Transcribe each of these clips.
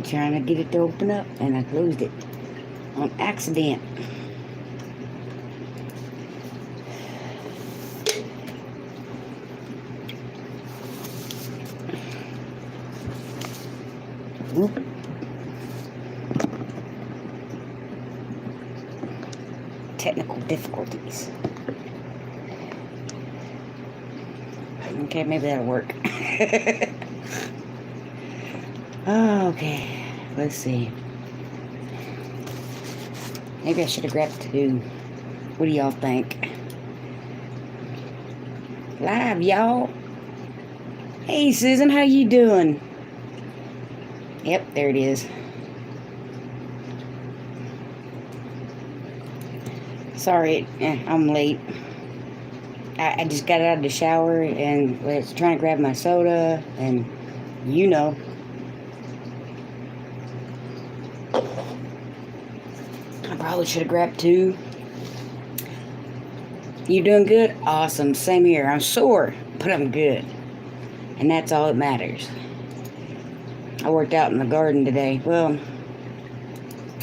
Trying to get it to open up, and I closed it on accident. Whoop. Technical difficulties. Okay, maybe that'll work. Okay, let's see. Maybe I should have grabbed 2. What do y'all think? Live, y'all. Hey, Susan, how you doing? Yep, there it is. Sorry, I'm late. I just got out of the shower and was trying to grab my soda, and you know. I probably should have grabbed 2. You doing good? Awesome. Same here. I'm sore, but I'm good. And that's all that matters. I worked out in the garden today. Well,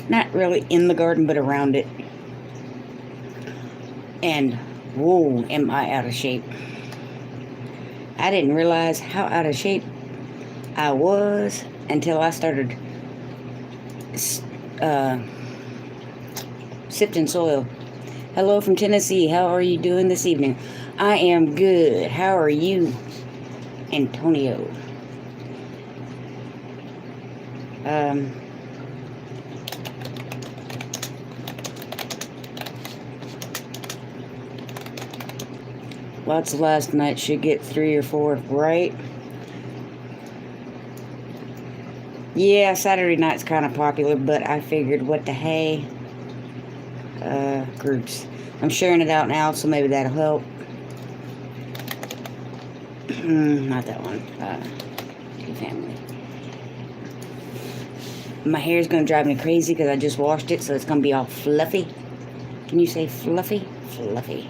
not really in the garden, but around it. And, whoa, am I out of shape. I didn't realize how out of shape I was until I started sifting soil. Hello from Tennessee. How are you doing this evening? I am good. How are you, Antonio? Lots of last night, should get 3 or 4, right? Yeah, Saturday night's kind of popular, but I figured, what the hey? Groups. I'm sharing it out now, so maybe that'll help. Not that one. Family. My hair is going to drive me crazy because I just washed it, so it's going to be all fluffy. Can you say fluffy? Fluffy.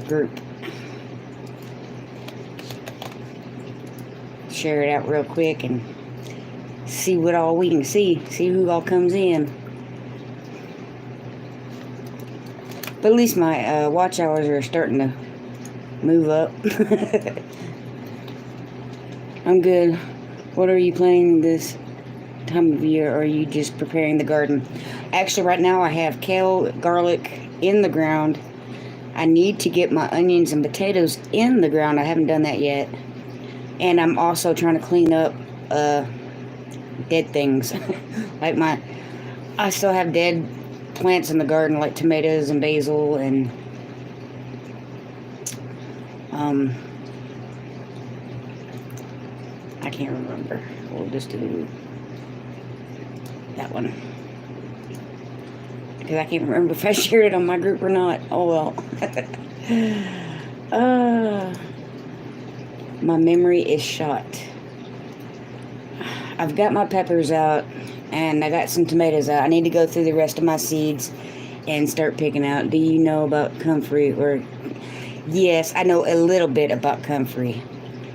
Group. Share it out real quick and see what all we can see. See who all comes in. But at least my watch hours are starting to move up. I'm good. What are you planning this time of year? Or are you just preparing the garden? Actually, right now I have kale, garlic in the ground. I need to get my onions and potatoes in the ground. I haven't done that yet. And I'm also trying to clean up dead things. Like I still have dead plants in the garden, like tomatoes and basil and I can't remember. We'll just do that one. Because I can't remember if I shared it on my group or not. Oh well. My memory is shot. I've got my peppers out and I got some tomatoes out. I need to go through the rest of my seeds and start picking out. Do you know about comfrey? Or yes, I know a little bit about comfrey.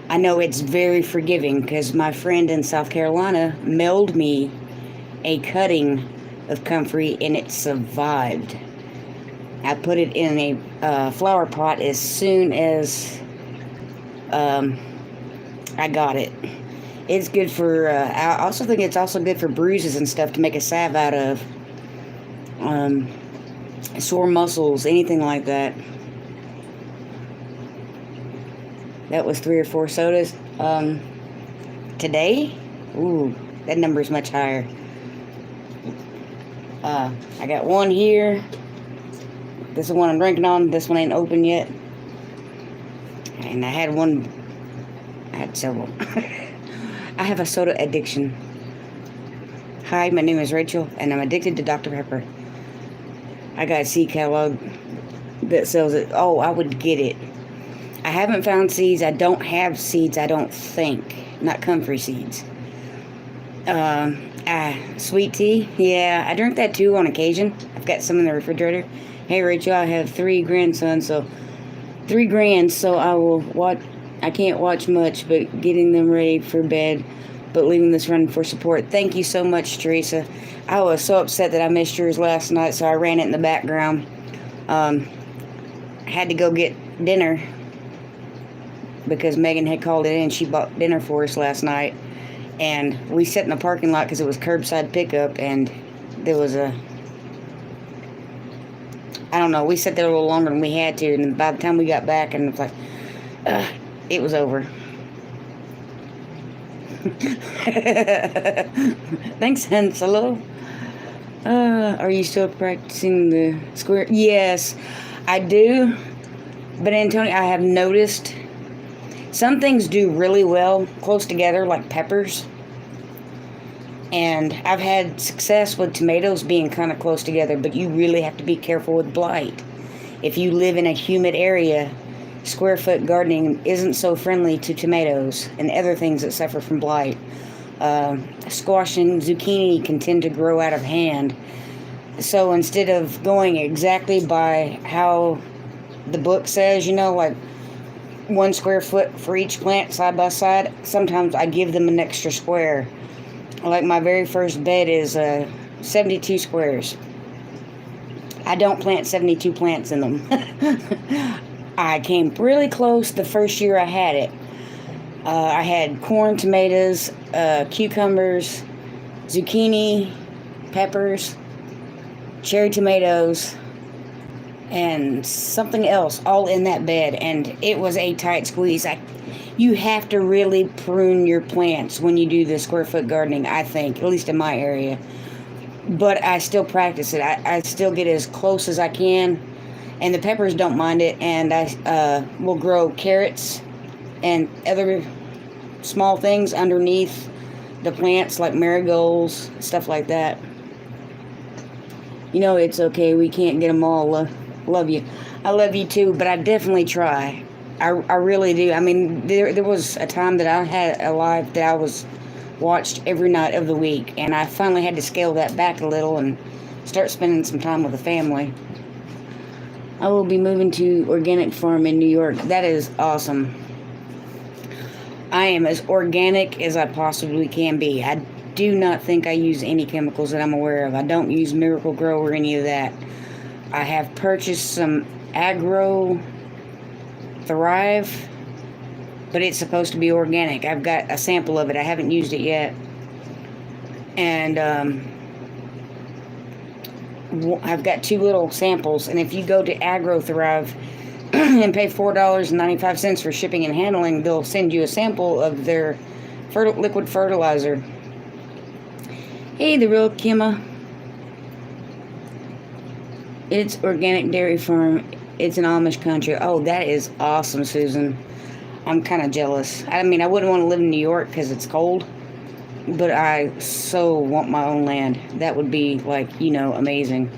I know it's very forgiving because my friend in South Carolina mailed me a cutting of comfrey and it survived. I put it in a flower pot as soon as I got it. It's good for, I also think it's also good for bruises and stuff to make a salve out of. Sore muscles, anything like that. That was 3 or 4 sodas. Today, ooh, that number is much higher. I got one here. This is the one I'm drinking on. This one ain't open yet. And I had several. I have a soda addiction. Hi, my name is Rachel, and I'm addicted to Dr. Pepper. I got a seed catalog that sells it. Oh, I would get it. I haven't found seeds. I don't have seeds, I don't think. Not comfrey seeds. Sweet tea. Yeah, I drink that too on occasion. I've got some in the refrigerator. Hey, Rachel, I have 3 grandsons, so $3,000, so I will watch. I can't watch much, but getting them ready for bed, but leaving this running for support. Thank you so much, Teresa. I was so upset that I missed yours last night, so I ran it in the background. Had to go get dinner because Megan had called it in. She bought dinner for us last night, and we sat in the parking lot because it was curbside pickup, and there was I don't know, we sat there a little longer than we had to, and by the time we got back, and it's like, it was over. Thanks, Hanselo. Are you still practicing the square? Yes, I do. But Antonio, I have noticed some things do really well close together, like peppers. And I've had success with tomatoes being kind of close together, but you really have to be careful with blight. If you live in a humid area, square foot gardening isn't so friendly to tomatoes and other things that suffer from blight. Squash and zucchini can tend to grow out of hand. So instead of going exactly by how the book says, like 1 square foot for each plant side by side, sometimes I give them an extra square. Like my very first bed is 72 squares. I don't plant 72 plants in them. I came really close the first year I had it. I had corn, tomatoes, cucumbers, zucchini, peppers, cherry tomatoes, and something else all in that bed, and it was a tight squeeze. You have to really prune your plants when you do the square foot gardening, I think, at least in my area. But I still practice it. I still get as close as I can, and the peppers don't mind it, and I will grow carrots and other small things underneath the plants, like marigolds, stuff like that. It's okay. We can't get them all. Love you. I love you too, but I definitely try. I really do. I mean, there was a time that I had a life that I was watched every night of the week, and I finally had to scale that back a little and start spending some time with the family. I will be moving to organic farm in New York. That is awesome. I am as organic as I possibly can be. I do not think I use any chemicals that I'm aware of. I don't use Miracle Grow or any of that. I have purchased some Agro Thrive, but it's supposed to be organic. I've got a sample of it. I haven't used it yet. And I've got 2 little samples. And if you go to Agro Thrive and pay $4.95 for shipping and handling, they'll send you a sample of their liquid fertilizer. Hey, the real Kimma. It's organic dairy farm. It's an Amish country. Oh, that is awesome, Susan. I'm kind of jealous. I mean, I wouldn't want to live in New York because it's cold, but I so want my own land. That would be, amazing.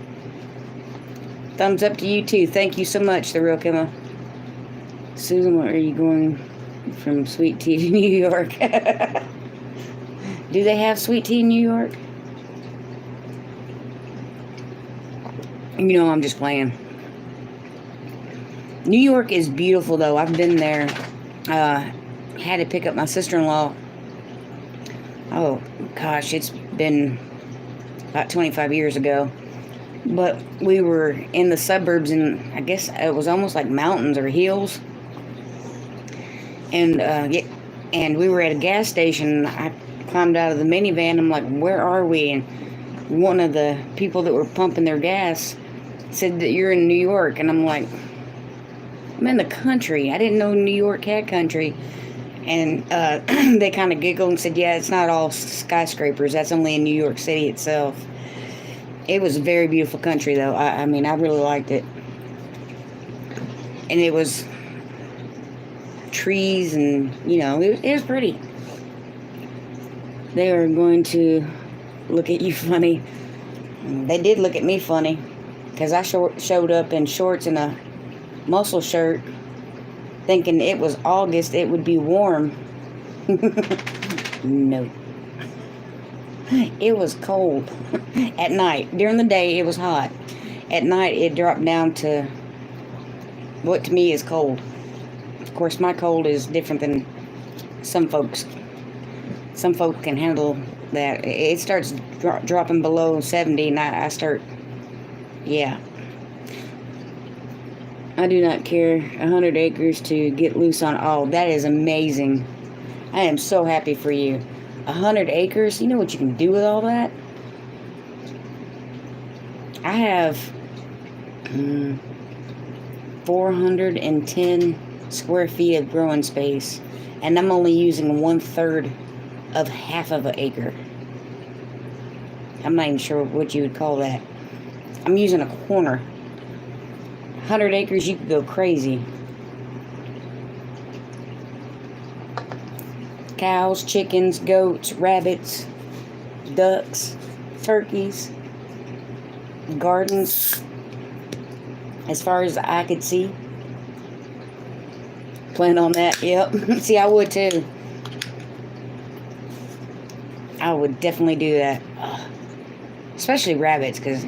Thumbs up to you, too. Thank you so much, the real Kimma. Susan, where are you going from sweet tea to New York? Do they have sweet tea in New York? I'm just playing. New York is beautiful, though. I've been there. Had to pick up my sister-in-law. Oh, gosh, it's been about 25 years ago. But we were in the suburbs, and I guess it was almost like mountains or hills. And we were at a gas station. I climbed out of the minivan. I'm like, where are we? And one of the people that were pumping their gas said that you're in New York. And I'm like, I'm in the country. I didn't know New York had country. And they kind of giggled and said, yeah, it's not all skyscrapers. That's only in New York City itself. It was a very beautiful country, though. I mean, I really liked it. And it was trees and, it was pretty. They are going to look at you funny. They did look at me funny because I showed up in shorts and a muscle shirt thinking it was August, it would be warm. No. It was cold at night. During the day, it was hot. At night, it dropped down to what to me is cold. Of course, my cold is different than some folks. Some folks can handle that. It starts dropping below 70, and I start, yeah. I do not care. 100 acres to get loose on. Oh, that is amazing. I am so happy for you. 100 acres? You know what you can do with all that? I have 410 square feet of growing space, and I'm only using 1/3 of half of an acre. I'm not even sure what you would call that. I'm using a corner. 100 acres, you could go crazy. Cows, chickens, goats, rabbits, ducks, turkeys, gardens, as far as the eye could see. Plan on that, yep. See, I would too. I would definitely do that. Ugh. Especially rabbits, because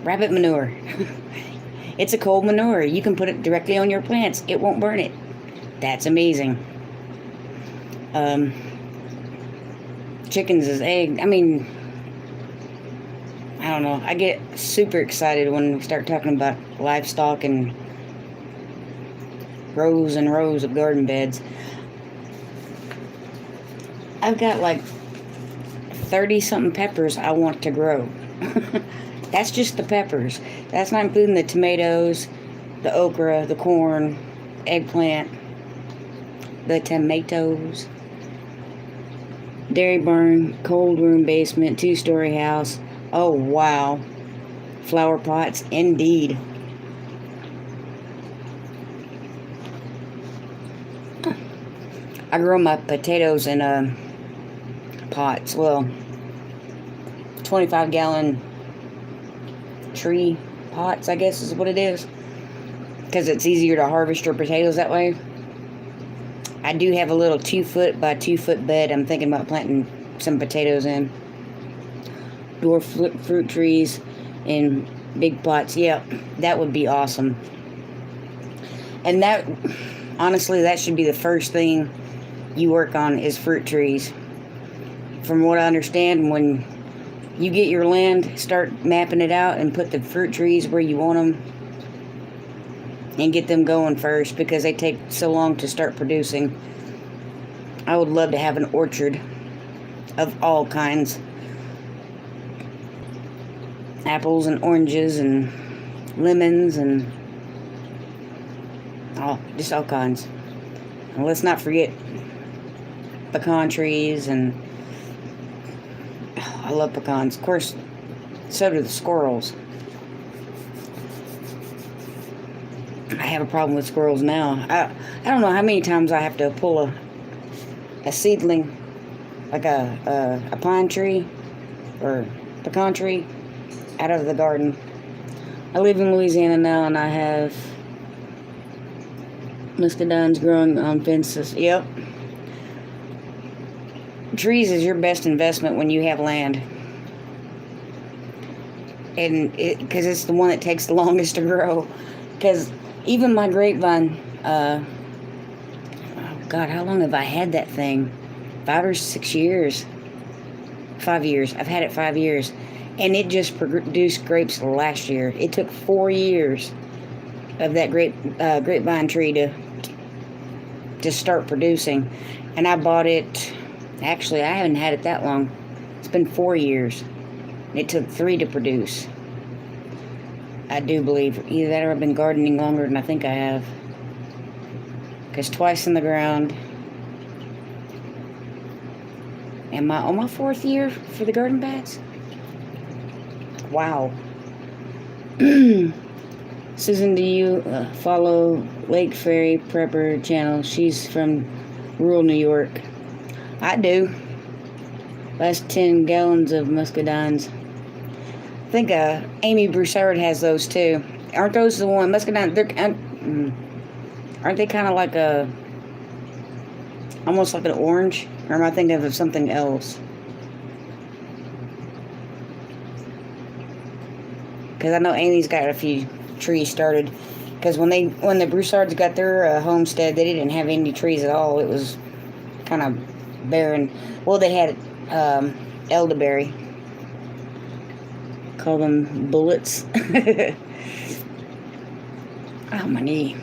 rabbit manure. It's a cold manure. You can put it directly on your plants. It won't burn it. That's amazing. Chickens is egg. I mean, I don't know. I get super excited when we start talking about livestock and rows and rows of garden beds. I've got like 30-something peppers I want to grow. That's just the peppers. That's not including the tomatoes, the okra, the corn, eggplant, the tomatoes, dairy barn, cold room basement, 2-story house. Oh, wow. Flower pots, indeed. I grow my potatoes in pots. Well, 25-gallon tree pots, I guess is what it is, because it's easier to harvest your potatoes that way. I do have a little 2-foot by 2-foot bed I'm thinking about planting some potatoes in. Dwarf fruit trees in big pots. Yeah, that would be awesome. And that, honestly, that should be the first thing you work on is fruit trees. From what I understand, when you get your land, start mapping it out and put the fruit trees where you want them and get them going first, because they take so long to start producing. I would love to have an orchard of all kinds. Apples and oranges and lemons and just all kinds. And let's not forget pecan trees, and I love pecans. Of course, so do the squirrels. I have a problem with squirrels now. I don't know how many times I have to pull a seedling, like a pine tree or pecan tree, out of the garden. I live in Louisiana now, and I have muscadines growing on fences. Yep. Trees is your best investment when you have land. And because it's the one that takes the longest to grow. Because even my grapevine, oh God, how long have I had that thing? 5 or 6 years. 5 years. I've had it 5 years. And it just produced grapes last year. It took 4 years of that grapevine tree to start producing. And I bought it, actually I haven't had it that long. It's been 4 years. It took 3 to produce. I do believe. Either that or I've been gardening longer than I think I have. Because twice in the ground. Am I on my 4th year for the garden beds? Wow. Susan, do you follow Lake Fairy Prepper channel? She's from rural New York. I do. Last 10 gallons of muscadines. I think Amy Broussard has those too. Aren't those the one? Muscadines, aren't they kind of like almost like an orange? Or am I thinking of something else? Because I know Amy's got a few trees started. Because when the Broussards got their homestead, they didn't have any trees at all. It was kind of barren. Well, they had elderberry. Call them bullets. Oh, my knee.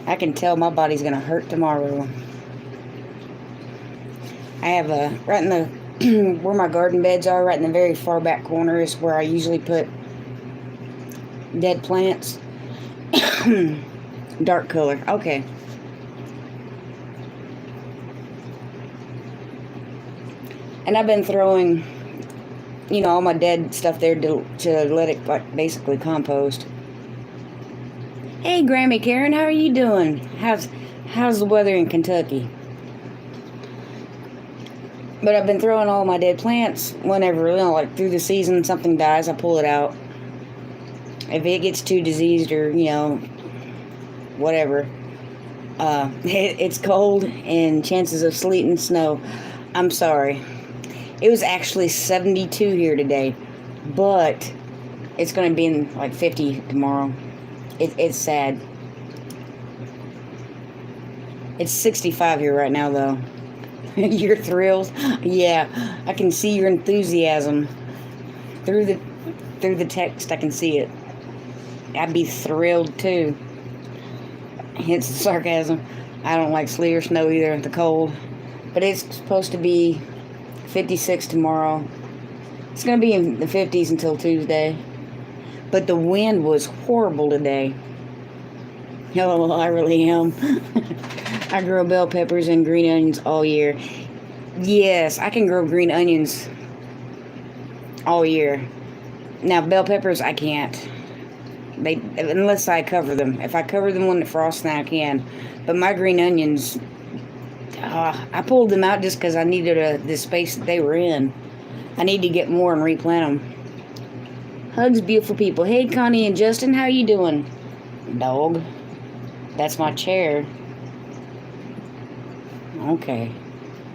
I can tell my body's gonna hurt tomorrow. I have right in the where my garden beds are, right in the very far back corner is where I usually put dead plants. Dark color. Okay. And I've been throwing, all my dead stuff there to let it basically compost. Hey, Grammy Karen, how are you doing? How's the weather in Kentucky? But I've been throwing all my dead plants whenever, like through the season, something dies, I pull it out. If it gets too diseased or, whatever, it's cold and chances of sleet and snow. I'm sorry. It was actually 72 here today, but it's going to be in like 50 tomorrow. It's sad. It's 65 here right now, though. You're thrilled? Yeah, I can see your enthusiasm through the text. I can see it. I'd be thrilled too. It's sarcasm. I don't like sleet or snow either. The cold, but it's supposed to be 56 tomorrow. It's gonna be in the 50s until Tuesday. But the wind was horrible today. Hello, I really am. I grow bell peppers and green onions all year. Yes, I can grow green onions all year. Now, bell peppers, I can't. Unless I cover them. If I cover them when it frosts, then I can. But my green onions, I pulled them out just because I needed the space that they were in. I need to get more and replant them. Hugs, beautiful people. Hey, Connie and Justin, how you doing? Dog. That's my chair. Okay.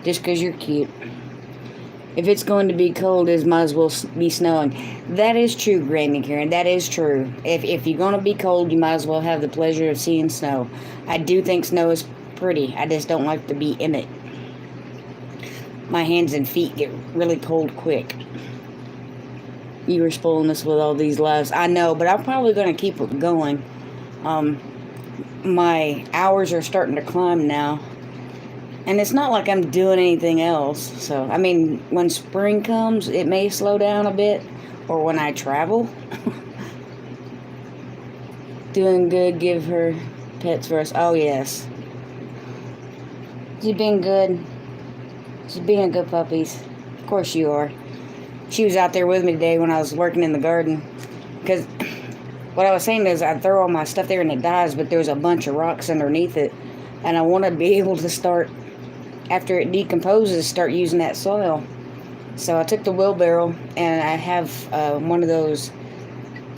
Just because you're cute. If it's going to be cold, it might as well be snowing. That is true, Granny Karen. That is true. If you're going to be cold, you might as well have the pleasure of seeing snow. I do think snow is pretty. I just don't like to be in it. My hands and feet get really cold quick. You were spoiling us with all these lives. I know, but I'm probably going to keep it going. My hours are starting to climb now. And it's not like I'm doing anything else. So, I mean, when spring comes, it may slow down a bit. Or when I travel. Doing good, give her pets first. Oh, yes. She's being good. She's being good puppies. Of course you are. She was out there with me today when I was working in the garden. Because what I was saying is I throw all my stuff there and it dies, but there's a bunch of rocks underneath it. And I want to be able to start, after it decomposes, start using that soil. So I took the wheelbarrow and I have one of those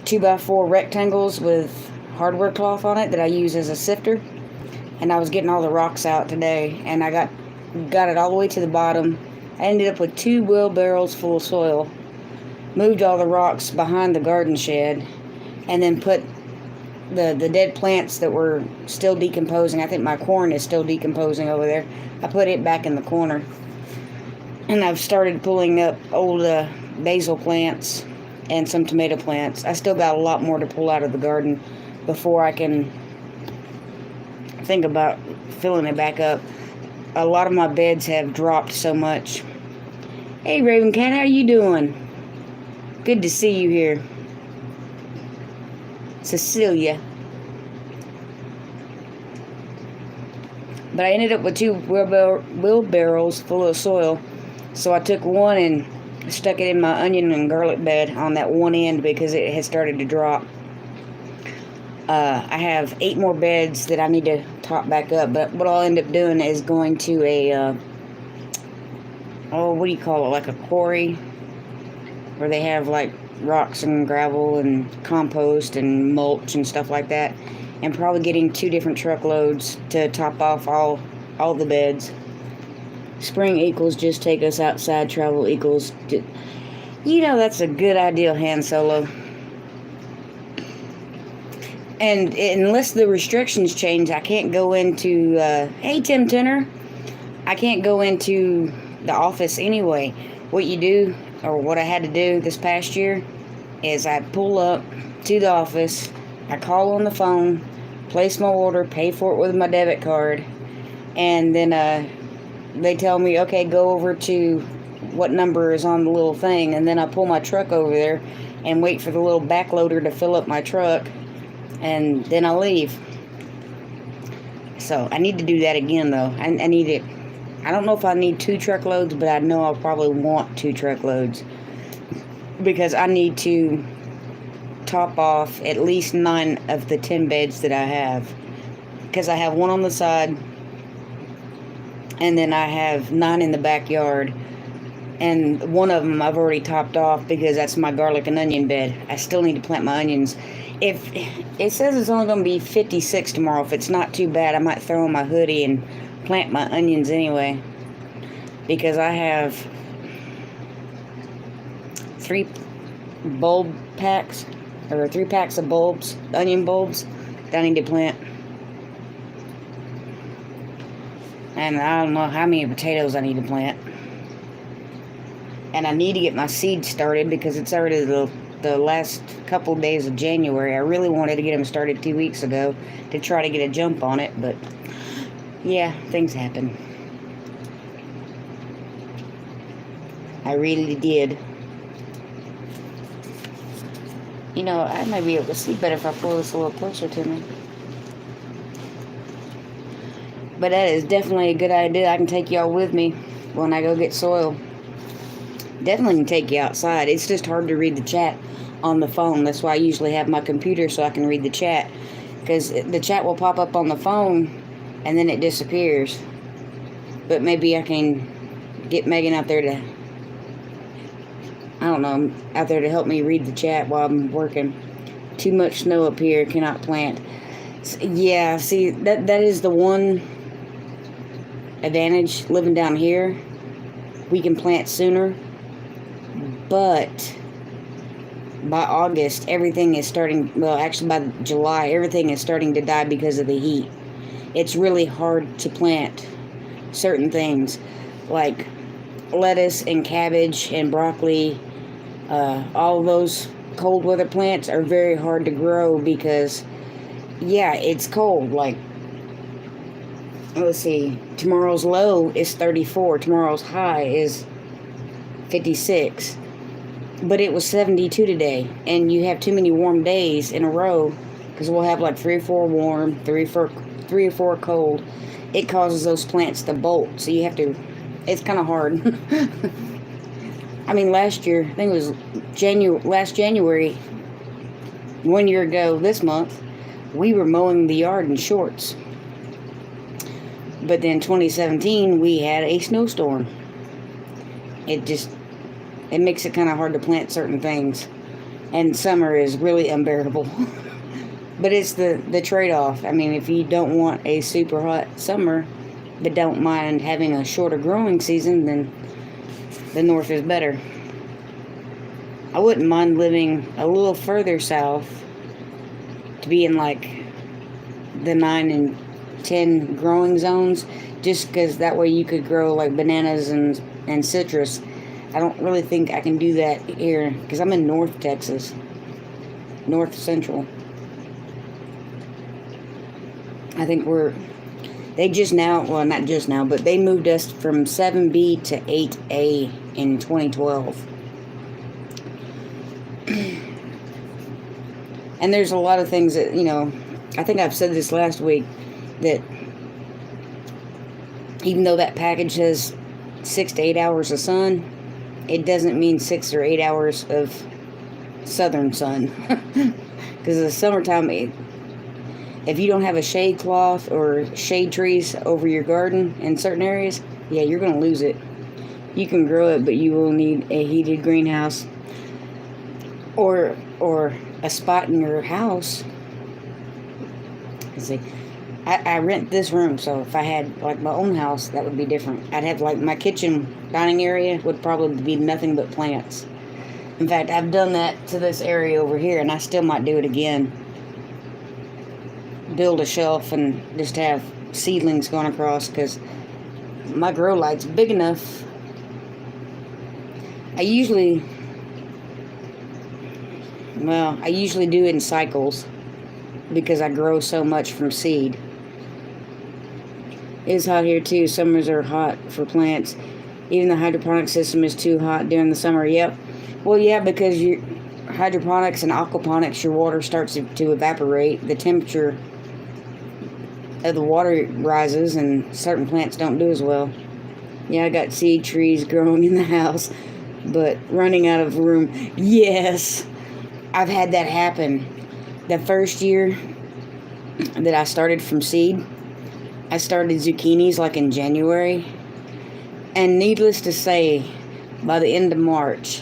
2x4 rectangles with hardware cloth on it that I use as a sifter. And I was getting all the rocks out today, and I got it all the way to the bottom. I ended up with 2 wheelbarrows full of soil. Moved all the rocks behind the garden shed, and then put the dead plants that were still decomposing. I think my corn is still decomposing over there. I put it back in the corner. And I've started pulling up old basil plants and some tomato plants. I still got a lot more to pull out of the garden before I can think about filling it back up. A lot of my beds have dropped so much. Hey, Raven Cat, how you doing? Good to see you here. Cecilia. But I ended up with 2 wheelbarrows full of soil. So I took one and stuck it in my onion and garlic bed on that one end because it had started to drop. I have 8 more beds that I need to top back up. But what I'll end up doing is going to a, what do you call it? Like a quarry. Where they have like rocks and gravel and compost and mulch and stuff like that. And probably getting 2 different truckloads to top off all the beds. Spring equals just take us outside, travel equals You know, that's a good idea, Han Solo. And unless the restrictions change, I can't go into, hey, Tim Tenor, I can't go into the office anyway. What you do, or what I had to do this past year, is I pull up to the office, I call on the phone, place my order, pay for it with my debit card, and then they tell me, okay, go over to what number is on the little thing, and then I pull my truck over there and wait for the little backloader to fill up my truck, and then I leave. So I need to do that again, though. I need it. I don't know if I need 2 truckloads, but I know I'll probably want 2 truckloads, because I need to top off at least 9 of the 10 beds that I have, because I have 1 on the side, and then I have 9 in the backyard, and 1 of them I've already topped off because that's my garlic and onion bed. I still need to plant my onions. If it says it's only going to be 56 tomorrow, if it's not too bad, I might throw on my hoodie and plant my onions anyway, because I have 3 bulb packs, or 3 packs of bulbs, onion bulbs, that I need to plant. And I don't know how many potatoes I need to plant. And I need to get my seeds started, because it's already the last couple days of January. I really wanted to get them started 2 weeks ago to try to get a jump on it, but yeah, things happen. I really did. You know, I might be able to see better if I pull this a little closer to me. But that is definitely a good idea. I can take y'all with me when I go get soil. Definitely can take you outside. It's just hard to read the chat on the phone. That's why I usually have my computer, so I can read the chat. Because the chat will pop up on the phone, and then it disappears. But maybe I can get Megan out there to, I don't know, out there to help me read the chat while I'm working. Too much snow up here, cannot plant. Yeah, see, that is the one advantage living down here. We can plant sooner, but by August, everything is starting, well, actually by July, everything is starting to die because of the heat. It's really hard to plant certain things, like lettuce and cabbage and broccoli. All those cold weather plants are very hard to grow because, yeah, it's cold. Like, let's see, tomorrow's low is 34, tomorrow's high is 56, but it was 72 today, and you have too many warm days in a row, because we'll have like 3 or 4 warm, 3 or 4 cold. It causes those plants to bolt, so you have to, it's kind of hard. I mean, last year, I think it was last January, 1 year ago this month, we were mowing the yard in shorts. But then 2017, we had a snowstorm. It makes it kind of hard to plant certain things. And summer is really unbearable. But it's the trade-off. I mean, if you don't want a super hot summer, but don't mind having a shorter growing season, then the north is better. I wouldn't mind living a little further south to be in like the 9 and 10 growing zones, just because that way you could grow like bananas and citrus. I don't really think I can do that here, because I'm in North Texas, North Central. I think they just now, well, not just now, but they moved us from 7B to 8A in 2012. And there's a lot of things that, you know, I think I've said this last week, that even though that package has 6 to 8 hours of sun, it doesn't mean 6 or 8 hours of southern sun. Because in the summertime, if you don't have a shade cloth or shade trees over your garden in certain areas, yeah, you're going to lose it. You can grow it, but you will need a heated greenhouse or a spot in your house. Let's see. I rent this room, so if I had like my own house, that would be different. I'd have like my kitchen dining area would probably be nothing but plants. In fact, I've done that to this area over here, and I still might do it again. Build a shelf and just have seedlings going across, because my grow light's big enough. I usually do it in cycles because I grow so much from seed. It's hot here too. Summers are hot for plants. Even the hydroponic system is too hot during the summer. Yep. Well, yeah, because your hydroponics and aquaponics, your water starts to evaporate. The temperature of the water rises, and certain plants don't do as well. Yeah, I got seed trees growing in the house, but running out of room. Yes, I've had that happen. The first year that I started from seed, I started zucchinis like in January, and needless to say, by the end of March,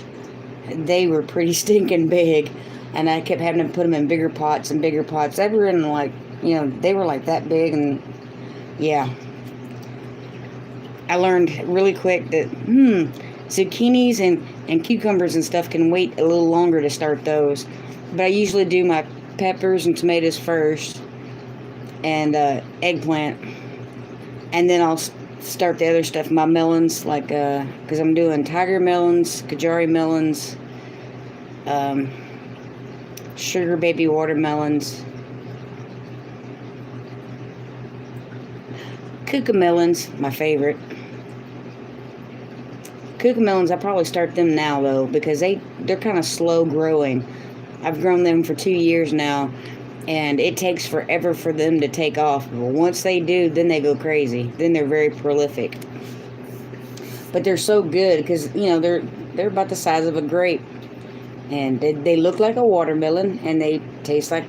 they were pretty stinking big, and I kept having to put them in bigger pots and bigger pots. They were in they were like that big, and yeah. I learned really quick that, zucchinis and cucumbers and stuff can wait a little longer to start those. But I usually do my peppers and tomatoes first, and eggplant, and then I'll start the other stuff, my melons, like, because I'm doing tiger melons, Kajari melons, sugar baby watermelons, cucamelons, my favorite. Cucamelons, I probably start them now, though, because they're kind of slow growing. I've grown them for 2 years now, and it takes forever for them to take off. But once they do, then they go crazy. Then they're very prolific. But they're so good because, they're about the size of a grape. And they look like a watermelon, and they taste like,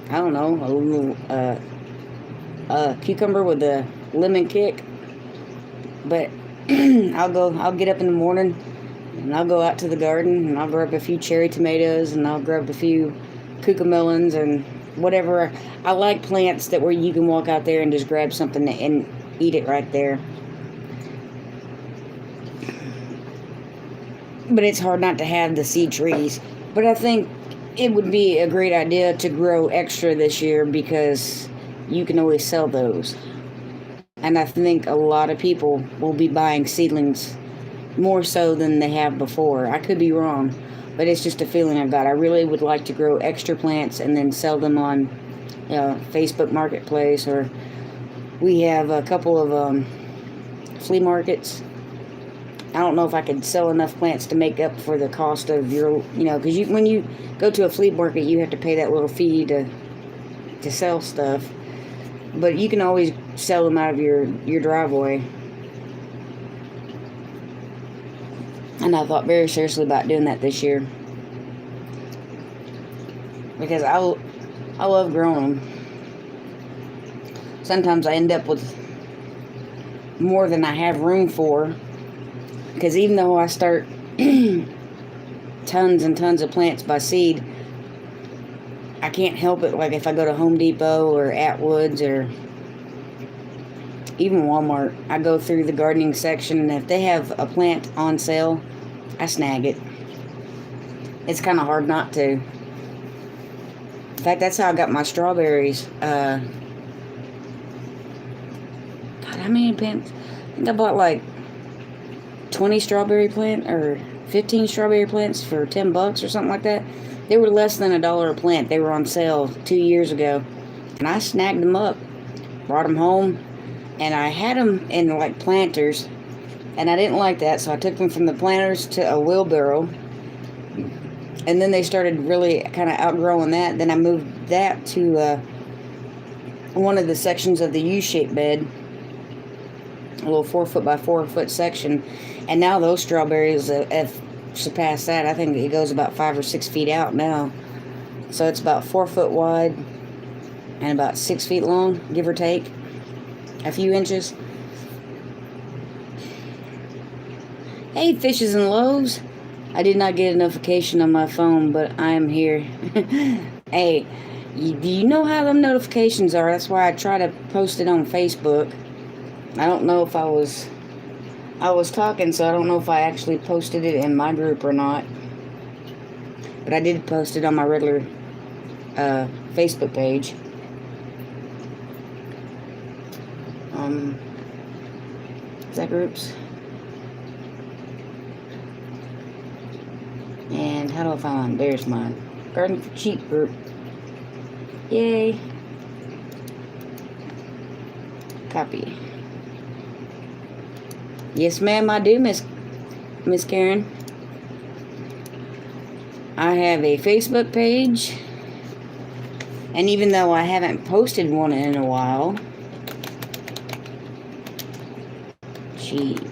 I don't know, a little cucumber with a lemon kick. But I'll get up in the morning, and I'll go out to the garden, and I'll grab a few cherry tomatoes, and I'll grab a few cucamelons and whatever. I like plants where you can walk out there and just grab something and eat it right there. But it's hard not to have the seed trees. But I think it would be a great idea to grow extra this year, because you can always sell those. And I think a lot of people will be buying seedlings more so than they have before. I could be wrong, but it's just a feeling I've got. I really would like to grow extra plants and then sell them on Facebook Marketplace, or we have a couple of flea markets. I don't know if I could sell enough plants to make up for the cost of your, because when you go to a flea market, you have to pay that little fee to sell stuff. But you can always sell them out of your driveway. And I thought very seriously about doing that this year, because I love growing them. Sometimes I end up with more than I have room for, because even though I start tons and tons of plants by seed, I can't help it. Like if I go to Home Depot or Atwoods or even Walmart, I go through the gardening section, and if they have a plant on sale, I snag it. It's kind of hard not to. In fact, that's how I got my strawberries. God, how many plants? I think I bought like 20 strawberry plants or 15 strawberry plants for $10 or something like that. They were less than $1 a plant. They were on sale 2 years ago, and I snagged them up, brought them home, and I had them in like planters, and I didn't like that, so I took them from the planters to a wheelbarrow, and then they started really kind of outgrowing that. Then I moved that to one of the sections of the U-shaped bed, a little 4 foot by 4 foot section, and now those strawberries have surpassed that. I think it goes about 5 or 6 feet out now, so it's about 4 foot wide and about 6 feet long, give or take a few inches. Hey, fishes and loaves. I did not get a notification on my phone, but I am here. Hey, do you know how them notifications are? That's why I try to post it on Facebook. I don't know if I was talking, so I don't know if I actually posted it in my group or not. But I did post it on my regular Facebook page. Is that groups? And how do I find mine? There's mine. Garden for Cheap group. Yay. Copy. Yes, ma'am, I do, Miss Karen. I have a Facebook page. And even though I haven't posted one in a while, G.com,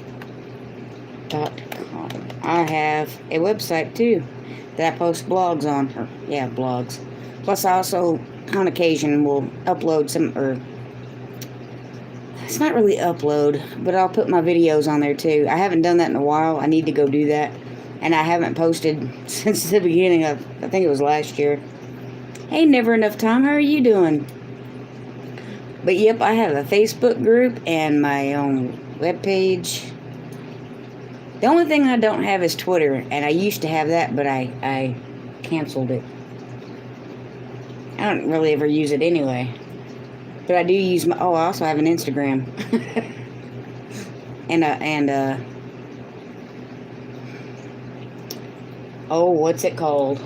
I have a website too that I post blogs on. Blogs. Plus, I also, on occasion, will upload some, or it's not really upload, but I'll put my videos on there too. I haven't done that in a while. I need to go do that. And I haven't posted since the beginning of, I think it was last year. Hey, never enough time. How are you doing? But yep, I have a Facebook group and my own webpage. The only thing I don't have is Twitter, and I used to have that, but I canceled it. I don't really ever use it anyway. But I do use my, I also have an Instagram. What's it called?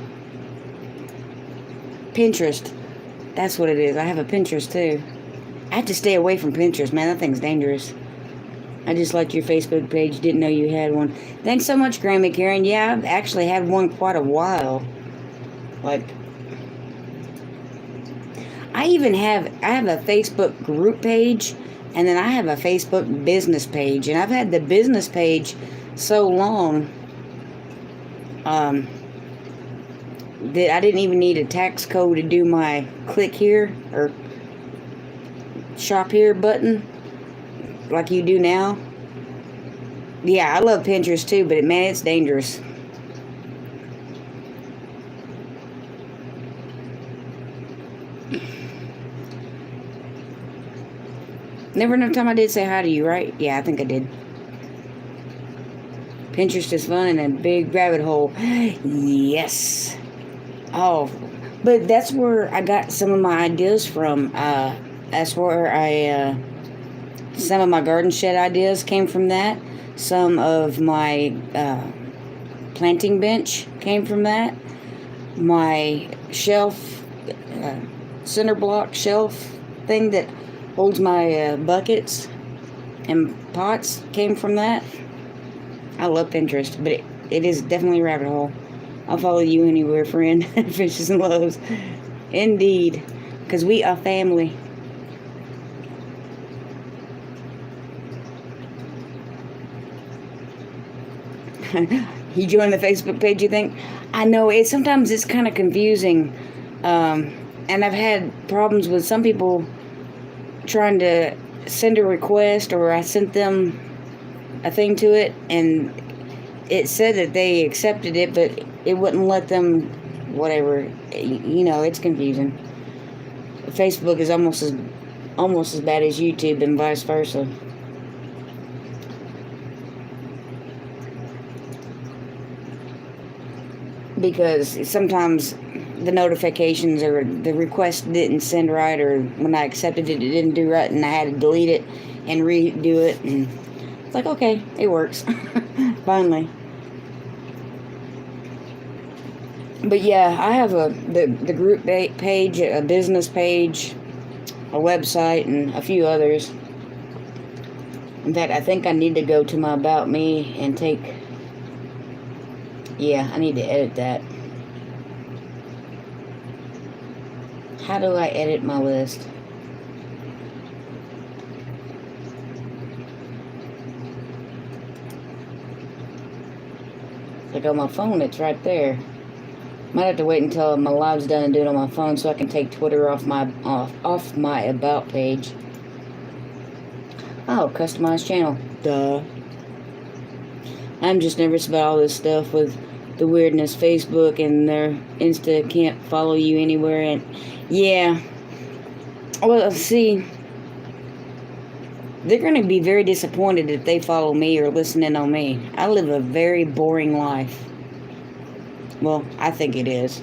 Pinterest. That's what it is. I have a Pinterest too. I have to stay away from Pinterest, man. That thing's dangerous. I just liked your Facebook page. Didn't know you had one. Thanks so much, Grandma Karen. Yeah, I've actually had one quite a while. Like, I have a Facebook group page, and then I have a Facebook business page. And I've had the business page so long that I didn't even need a tax code to do my click here or shop here button like you do now. Yeah, I love Pinterest too, but man, it's dangerous. Never enough time I did say hi to you, right? Yeah, I think I did. Pinterest is fun and a big rabbit hole. Yes. Oh, but that's where I got some of my ideas from. That's where some of my garden shed ideas came from that. Some of my planting bench came from that. My shelf, center block shelf thing that holds my buckets and pots came from that. I love Pinterest, but it is definitely a rabbit hole. I'll follow you anywhere, friend. Fishes and loaves. Indeed. Because we are family. You join the Facebook page, you think? I know, sometimes it's kind of confusing. And I've had problems with some people trying to send a request, or I sent them a thing to it, and it said that they accepted it, but it wouldn't let them, whatever. You know, it's confusing. Facebook is almost as bad as YouTube, and vice versa. Because sometimes the notifications or the request didn't send right, or when I accepted it, it didn't do right, and I had to delete it and redo it, and it's like, okay, it works. Finally. But yeah, I have the group page, a business page, a website, and a few others. In fact, I think I need to go to my About Me and I need to edit that. How do I edit my list? Like on my phone, it's right there. Might have to wait until my live's done and do it on my phone so I can take Twitter off my About page. Oh, customized channel. Duh. I'm just nervous about all this stuff with the weirdness. Facebook and their Insta can't follow you anywhere, and yeah. Well, see, they're going to be very disappointed if they follow me or listen in on me. I live a very boring life. Well, I think it is.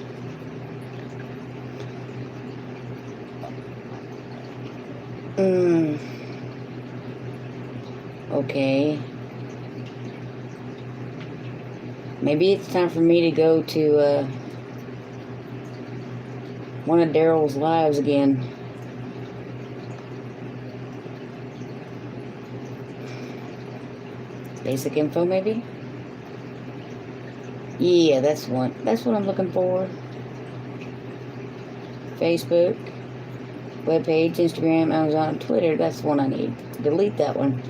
Okay. Maybe it's time for me to go to one of Daryl's lives again. Basic info, maybe? Yeah, that's what I'm looking for. Facebook, webpage, Instagram, Amazon, Twitter. That's the one I need. Delete that one.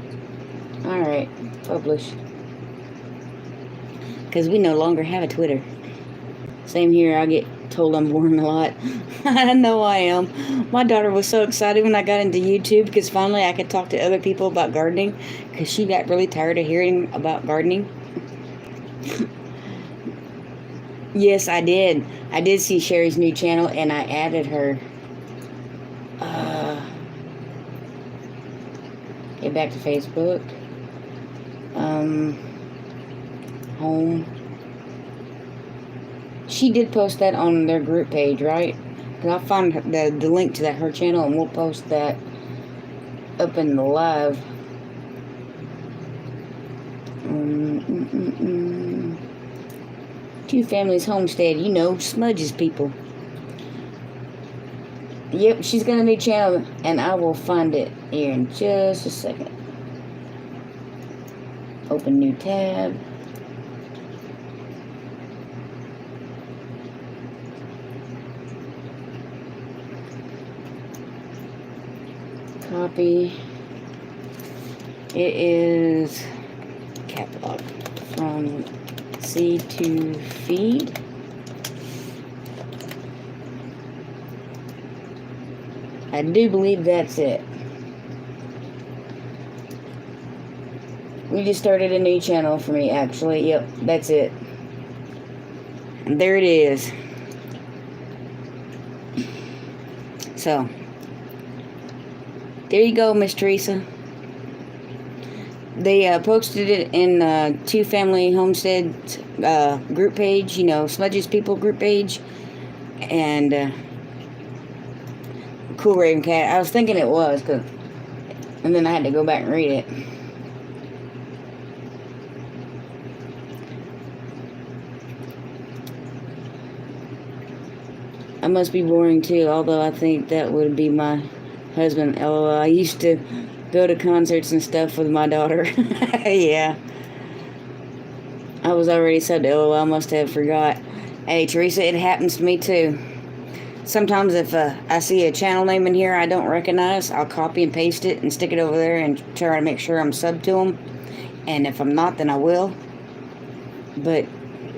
Alright, publish. Because we no longer have a Twitter. Same here, I get told I'm boring a lot. I know I am. My daughter was so excited when I got into YouTube because finally I could talk to other people about gardening, because she got really tired of hearing about gardening. Yes, I did. I did see Sherry's new channel and I added her. Get back to Facebook. Home. She did post that on their group page, right? Because I'll find the link to her channel and we'll post that up in the live. Two Families Homestead, you know, Smudge's people. Yep, she's got a new channel, and I will find it here in just a second. Open new tab. Copy. It is catalog from seed to feed. I do believe that's it. We just started a new channel for me, actually. Yep, that's it. And there it is. So, there you go, Miss Teresa. They posted it in Two Family Homestead group page, you know, Smudge's People group page. And Cool Raven Cat. I was thinking it was, and then I had to go back and read it. I must be boring too, although I think that would be my husband. LOL. I used to go to concerts and stuff with my daughter. Yeah. I was already subbed to LOL. I must have forgot. Hey, Teresa, it happens to me too. Sometimes if I see a channel name in here I don't recognize, I'll copy and paste it and stick it over there and try to make sure I'm subbed to them. And if I'm not, then I will. But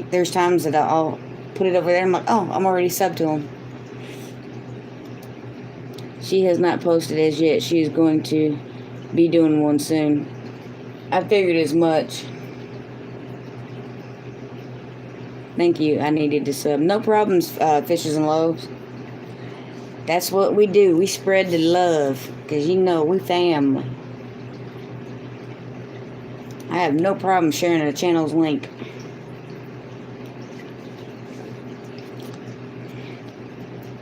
there's times that I'll put it over there and I'm like, oh, I'm already subbed to them. She has not posted as yet. She is going to be doing one soon. I figured as much. Thank you. I needed to sub. No problems, Fishes and Loaves. That's what we do. We spread the love. Because, you know, we family. I have no problem sharing the channel's link.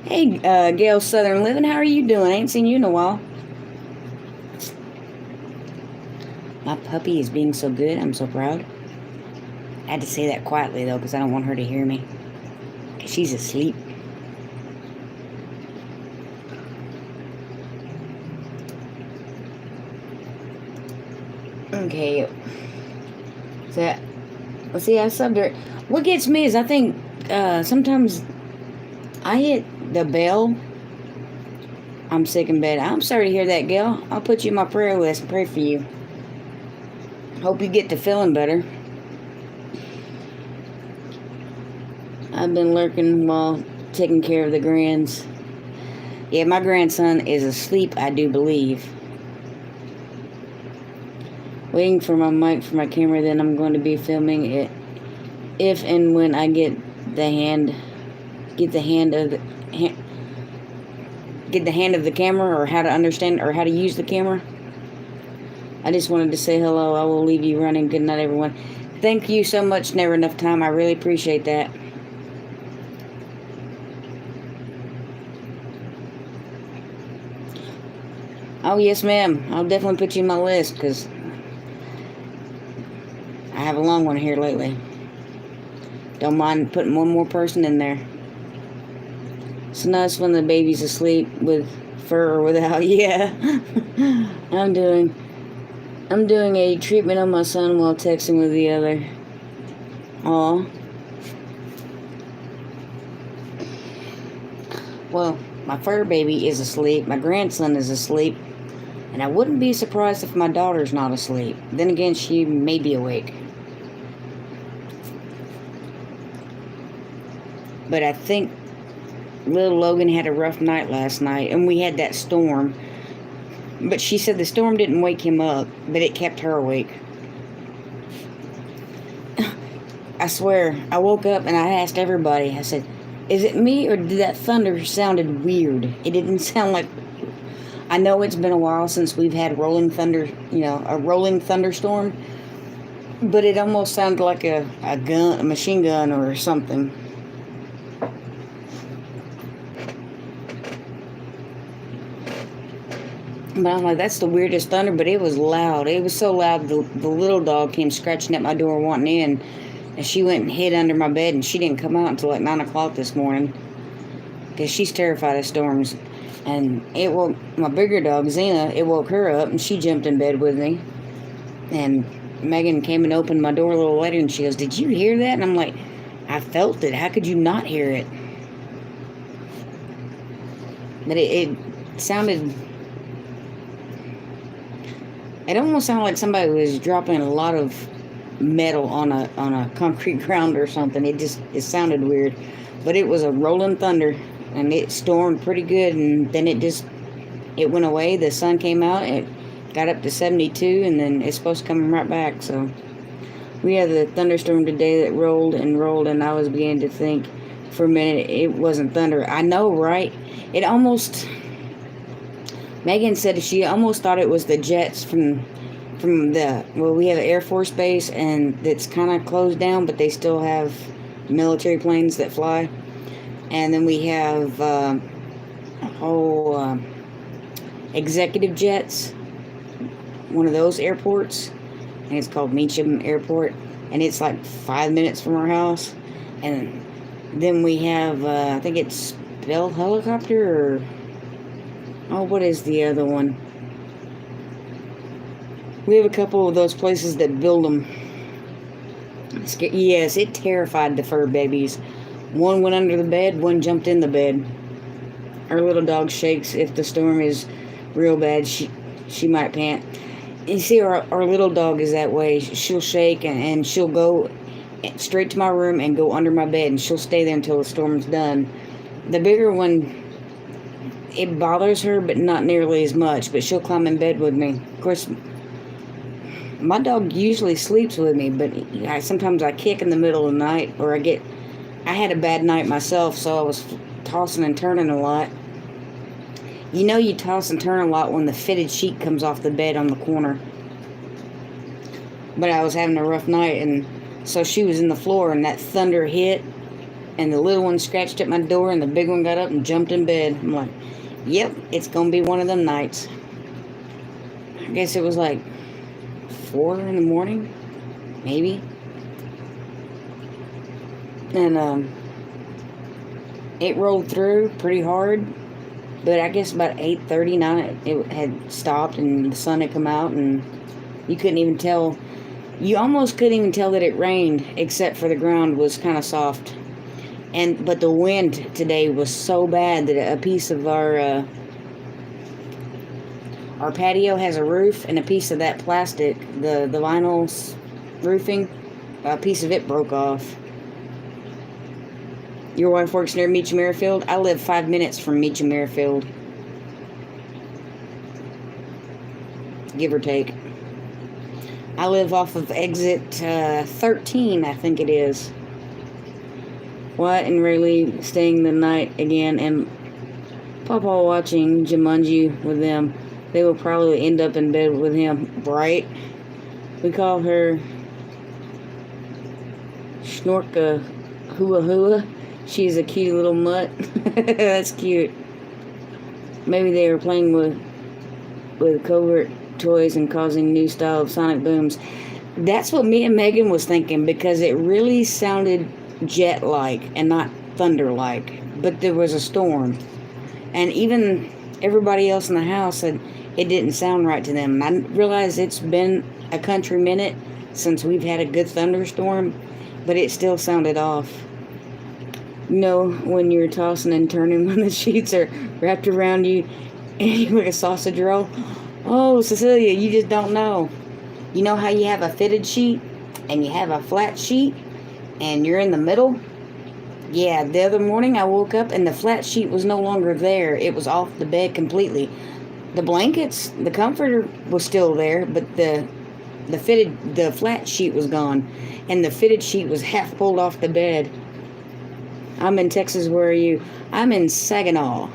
Hey, Gail Southern Living, how are you doing? I ain't seen you in a while. My puppy is being so good. I'm so proud. I had to say that quietly, though, because I don't want her to hear me. Because she's asleep. Okay. So, let's see, I subbed her. What gets me is I think sometimes I hit the bell. I'm sick in bed. I'm sorry to hear that, Gail. I'll put you in my prayer list and pray for you. Hope you get to feeling better. I've been lurking while taking care of the grands. Yeah, my grandson is asleep, I do believe. Waiting for my mic for my camera, then I'm going to be filming it if and when I get the hand of the camera, or how to understand or how to use the camera. I just wanted to say hello. I will leave you running. Good night, everyone. Thank you so much. Never enough time. I really appreciate that. Oh, yes, ma'am. I'll definitely put you in my list, because I have a long one here lately. Don't mind putting one more person in there. It's nice when the baby's asleep with fur or without. Yeah. I'm doing a treatment on my son while texting with the other. Aw. Well, my fur baby is asleep. My grandson is asleep. And I wouldn't be surprised if my daughter's not asleep. Then again, she may be awake. But I think little Logan had a rough night last night. And we had that storm. But she said the storm didn't wake him up, but it kept her awake. I swear, I woke up and I asked everybody. I said, is it me or did that thunder sounded weird? It didn't sound like... I know it's been a while since we've had rolling thunder, a rolling thunderstorm. But it almost sounded like a machine gun or something. But I'm like, that's the weirdest thunder, but it was loud. It was so loud, the little dog came scratching at my door wanting in. And she went and hid under my bed, and she didn't come out until like 9 o'clock this morning. Because she's terrified of storms. And it woke my bigger dog, Xena, it woke her up, and she jumped in bed with me. And Megan came and opened my door a little later, and she goes, did you hear that? And I'm like, I felt it. How could you not hear it? But it sounded... It almost sounded like somebody was dropping a lot of metal on a concrete ground or something. It sounded weird. But it was a rolling thunder, and it stormed pretty good, and then it went away. The sun came out, it got up to 72, and then it's supposed to come right back. So we had the thunderstorm today that rolled, and I was beginning to think for a minute it wasn't thunder. I know, right? It almost... Megan said she almost thought it was the jets from we have an Air Force base, and it's kind of closed down, but they still have military planes that fly. And then we have whole executive jets, one of those airports, and it's called Meacham Airport, and it's like 5 minutes from our house. And then we have, I think it's Bell Helicopter, or... Oh, what is the other one? We have a couple of those places that build them. Yes, it terrified the fur babies. One went under the bed, one jumped in the bed. Our little dog shakes. If the storm is real bad, she might pant. You see, our little dog is that way. She'll shake, and she'll go straight to my room and go under my bed, and she'll stay there until the storm's done. The bigger one... It bothers her, but not nearly as much. But she'll climb in bed with me. Of course, my dog usually sleeps with me, but sometimes I kick in the middle of the night, or I had a bad night myself, so I was tossing and turning a lot. You toss and turn a lot when the fitted sheet comes off the bed on the corner. But I was having a rough night, and so she was in the floor, and that thunder hit, and the little one scratched at my door, and the big one got up and jumped in bed. I'm like... Yep, it's going to be one of them nights. I guess it was like 4 in the morning, maybe. And it rolled through pretty hard. But I guess about 8:39 it had stopped, and the sun had come out, and you couldn't even tell. You almost couldn't even tell that it rained, except for the ground was kind of soft. But the wind today was so bad that a piece of our patio has a roof, and a piece of that plastic, the vinyl roofing, a piece of it broke off. Your wife works near Meacham Airfield? I live 5 minutes from Meacham Airfield. Give or take. I live off of exit 13, I think it is. Wyatt and Rayleigh staying the night again, and Papa watching Jumanji with them. They will probably end up in bed with him, right? We call her Snorka Hua Hua. She's a cute little mutt. That's cute. Maybe they were playing with with covert toys and causing new style of sonic booms. That's what me and Megan was thinking, because it really sounded jet-like and not thunder-like. But there was a storm. And even everybody else in the house said it didn't sound right to them. I realize it's been a country minute since we've had a good thunderstorm, but it still sounded off. You know, when you're tossing and turning when the sheets are wrapped around you and you like a sausage roll? Oh, Cecilia, you just don't know. You know how you have a fitted sheet and you have a flat sheet and you're in the middle? Yeah, the other morning I woke up and the flat sheet was no longer there. It was off the bed completely. The blankets, the comforter was still there, but the flat sheet was gone, and the fitted sheet was half pulled off the bed. I'm in Texas. Where are you? I'm in Saginaw,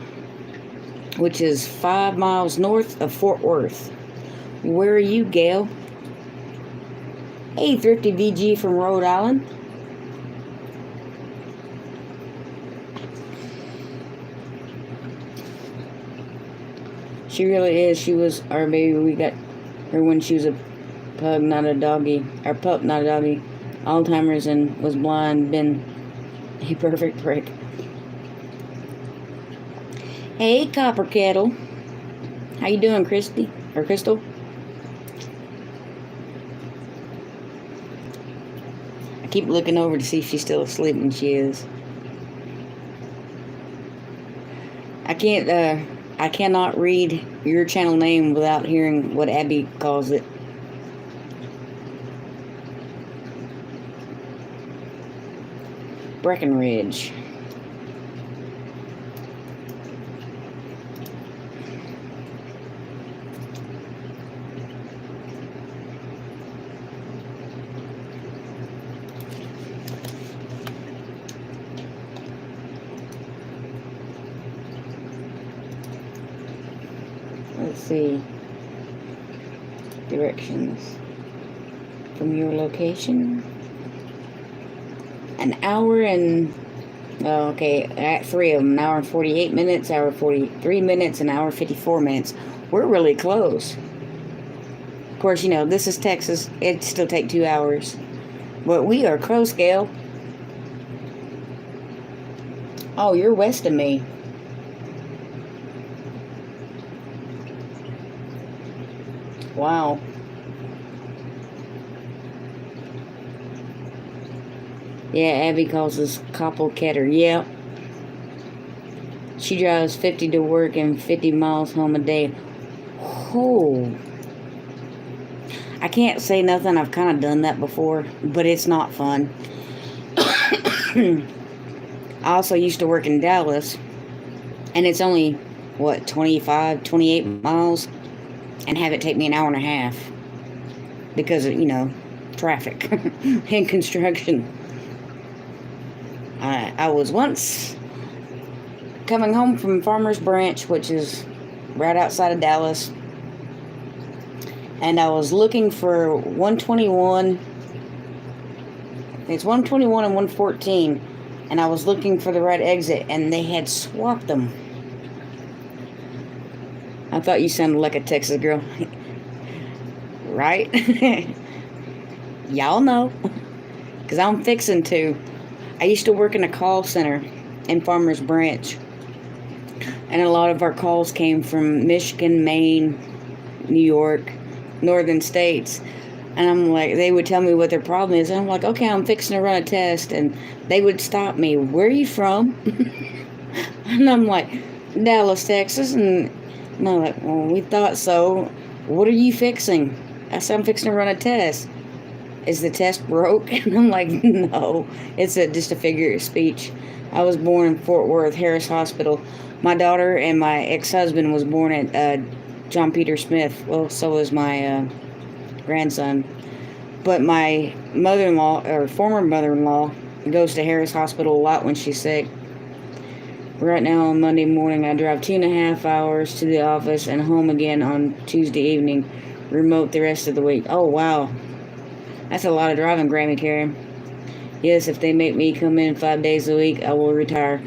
which is 5 miles north of Fort Worth. Where are you, Gail? Hey, Thrifty VG from Rhode Island. She really is. She was our baby. We got her when she was a pug, not a doggy. Or pup, not a doggy. Alzheimer's and was blind. Been a perfect prick. Hey, Copper Kettle. How you doing, Christy? Or Crystal? I keep looking over to see if she's still asleep, and she is. I cannot read your channel name without hearing what Abby calls it. Breckenridge. Let's see. Directions from your location. An hour and, at 3 of them, an hour and 48 minutes, hour 43 minutes, an hour 54 minutes. We're really close. Of course, you know, this is Texas. It'd still take 2 hours. But we are close, Gail. Oh, you're west of me. Wow. Yeah, Abby calls us Koppelketter. Yep. She drives 50 to work and 50 miles home a day. Oh. I can't say nothing. I've kind of done that before, but it's not fun. I also used to work in Dallas, and it's only, 25, 28 miles, and have it take me an hour and a half because of, traffic and construction. I was once coming home from Farmers Branch, which is right outside of Dallas, and I was looking for 121. It's 121 and 114, and I was looking for the right exit, and they had swapped them. I thought you sounded like a Texas girl. Right? Y'all know. Because I'm fixing to. I used to work in a call center in Farmers Branch. And a lot of our calls came from Michigan, Maine, New York, northern states. And I'm like, they would tell me what their problem is. And I'm like, okay, I'm fixing to run a test. And they would stop me. Where are you from? And I'm like, Dallas, Texas. And I'm like, well, we thought so. What are you fixing? I said, I'm fixing to run a test. Is the test broke? And I'm like, no, it's just a figure of speech. I was born in Fort Worth, Harris Hospital. My daughter and my ex-husband was born at John Peter Smith. Well, so was my grandson. But my mother-in-law, or former mother-in-law, goes to Harris Hospital a lot when she's sick. Right now on Monday morning, I drive 2.5 hours to the office and home again on Tuesday evening. Remote the rest of the week. Oh, wow. That's a lot of driving, Grammy Karen. Yes, if they make me come in 5 days a week, I will retire.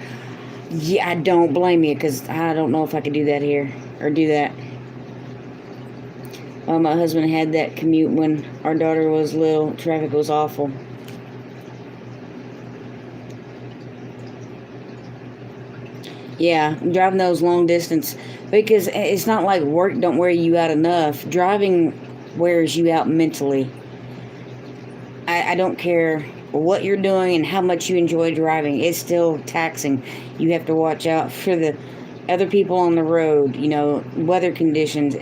Yeah, I don't blame you, because I don't know if I could do that here, or do that. My husband had that commute when our daughter was little. Traffic was awful. Yeah, driving those long distance, because it's not like work don't wear you out enough. Driving wears you out mentally. I don't care what you're doing and how much you enjoy driving. It's still taxing. You have to watch out for the other people on the road, weather conditions.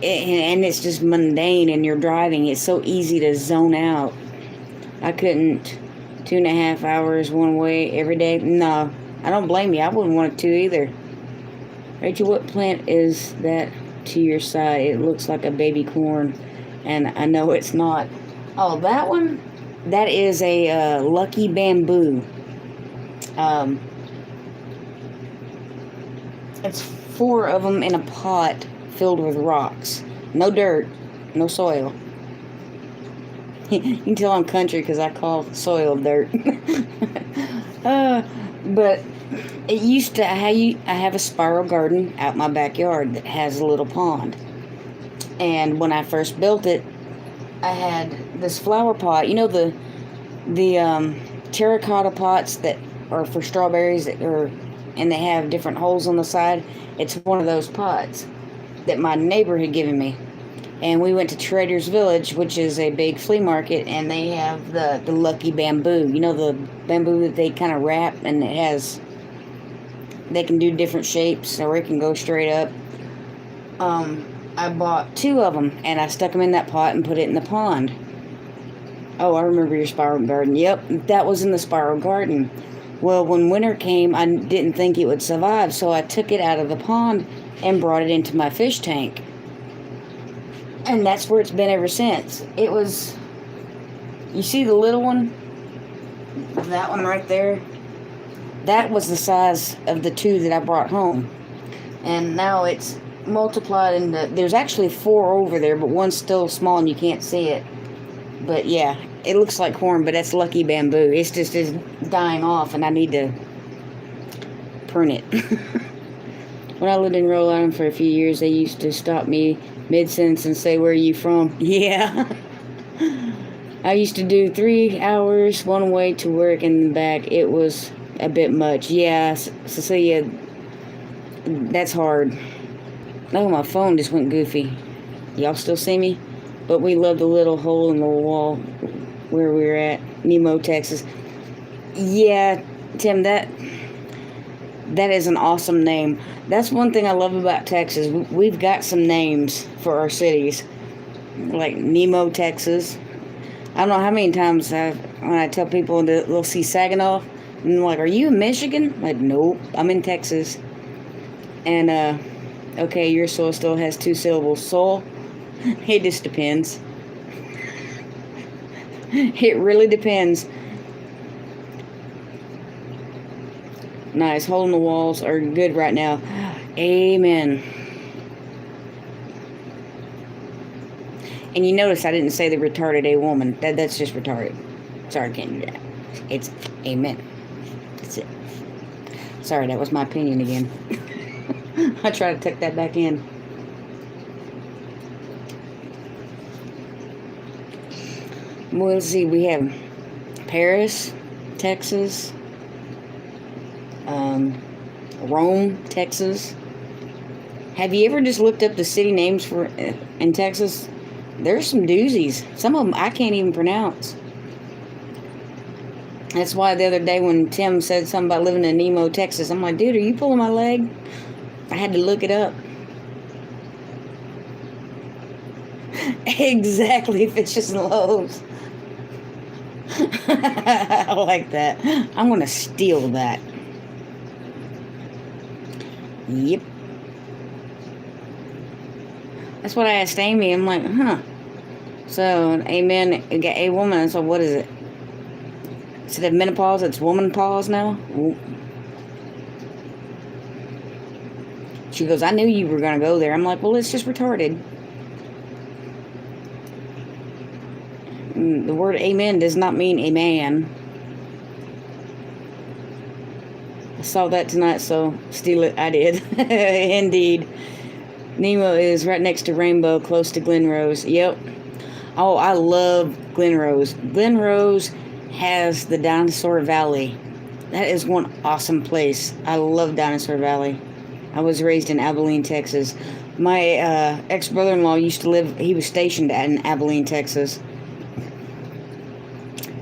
And it's just mundane, and you're driving. It's so easy to zone out. I couldn't 2.5 hours one way every day. No, I don't blame you. I wouldn't want it to either. Rachel, what plant is that to your side? It looks like a baby corn, and I know it's not. Oh, that one? That is a lucky bamboo. It's 4 of them in a pot filled with rocks. No dirt, no soil. You can tell I'm country because I call soil dirt. But it used to. I have a spiral garden out my backyard that has a little pond. And when I first built it, I had this flower pot. The terracotta pots that are for strawberries and they have different holes on the side. It's one of those pots that my neighbor had given me. And we went to Trader's Village, which is a big flea market, and they have the lucky bamboo. The bamboo that they kind of wrap, and they can do different shapes, or it can go straight up. I bought 2 of them, and I stuck them in that pot and put it in the pond. Oh, I remember your spiral garden. Yep, that was in the spiral garden. Well, when winter came, I didn't think it would survive, so I took it out of the pond and brought it into my fish tank. And that's where it's been ever since. It was, you see the little one? That one right there? That was the size of the 2 that I brought home. And now it's multiplied into, there's actually 4 over there, but one's still small and you can't see it. But yeah, it looks like corn, but that's lucky bamboo. It's just is dying off, and I need to prune it. When I lived in Rhode Island for a few years, they used to stop me mid-sentence and say, "Where are you from?" Yeah. I used to do 3 hours one way to work and back. It was a bit much. Yeah, Cecilia, that's hard. Oh, my phone just went goofy. Y'all still see me? But we love the little hole in the wall where we're at, Nemo, Texas. Yeah, Tim, that is an awesome name. That's one thing I love about Texas. We've got some names for our cities, like Nemo, Texas. I don't know how many times when I tell people that they'll see Saginaw, and they're like, "Are you in Michigan?" I'm like, nope, I'm in Texas. And okay, your soul still has 2 syllables. Soul. It just depends. It really depends. Nice. Hole in the walls are good right now. Amen. And you notice I didn't say the retarded a woman. That's just retarded. Sorry, I can't do that. It's amen. That's it. Sorry, that was my opinion again. I try to tuck that back in. Well, let's see. We have Paris, Texas, Rome, Texas. Have you ever just looked up the city names for in Texas? There's some doozies. Some of them I can't even pronounce. That's why the other day when Tim said something about living in Nemo, Texas, I'm like, dude, are you pulling my leg? I had to look it up. Exactly, Fishes and Loaves. I like that. I'm going to steal that. Yep. That's what I asked Amy. I'm like, huh. So, amen, a woman. So what is it? Instead of menopause, it's woman pause now? She goes, I knew you were going to go there. I'm like, well, it's just retarded. The word amen does not mean a man. I saw that tonight, so steal it. I did. Indeed. Nemo is right next to Rainbow, close to Glen Rose. Yep. Oh, I love Glen Rose. Glen Rose has the Dinosaur Valley. That is one awesome place. I love Dinosaur Valley. I was raised in Abilene, Texas. My ex-brother-in-law used to live, he was stationed in Abilene, Texas.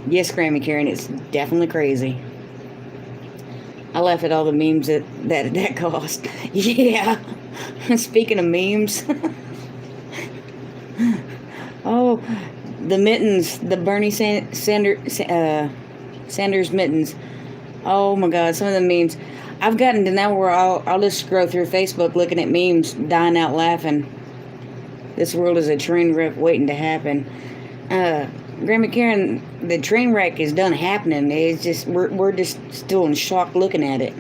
Yes, Grammy Karen, it's definitely crazy. I laugh at all the memes that cost. Yeah. Speaking of memes. Oh, the mittens, the Bernie Sanders mittens. Oh my God, some of the memes. I've gotten to now where I'll just scroll through Facebook looking at memes, dying out laughing. This world is a train wreck waiting to happen. Grandma Karen, the train wreck is done happening. It's just we're just still in shock looking at it.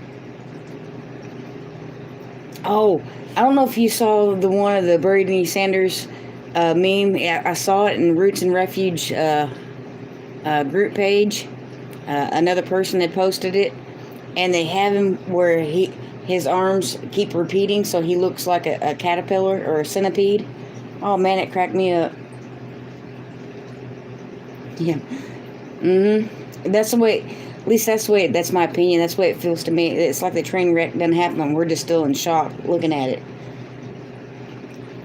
Oh, I don't know if you saw the one of the Bernie Sanders meme. I saw it in Roots and Refuge group page. Another person had posted it, and they have him where his arms keep repeating, so he looks like a caterpillar or a centipede. Oh man, it cracked me up. Yeah. That's the way. At least that's the way. That's my opinion. That's the way it feels to me. It's like the train wreck doesn't happen. We're just still in shock looking at it.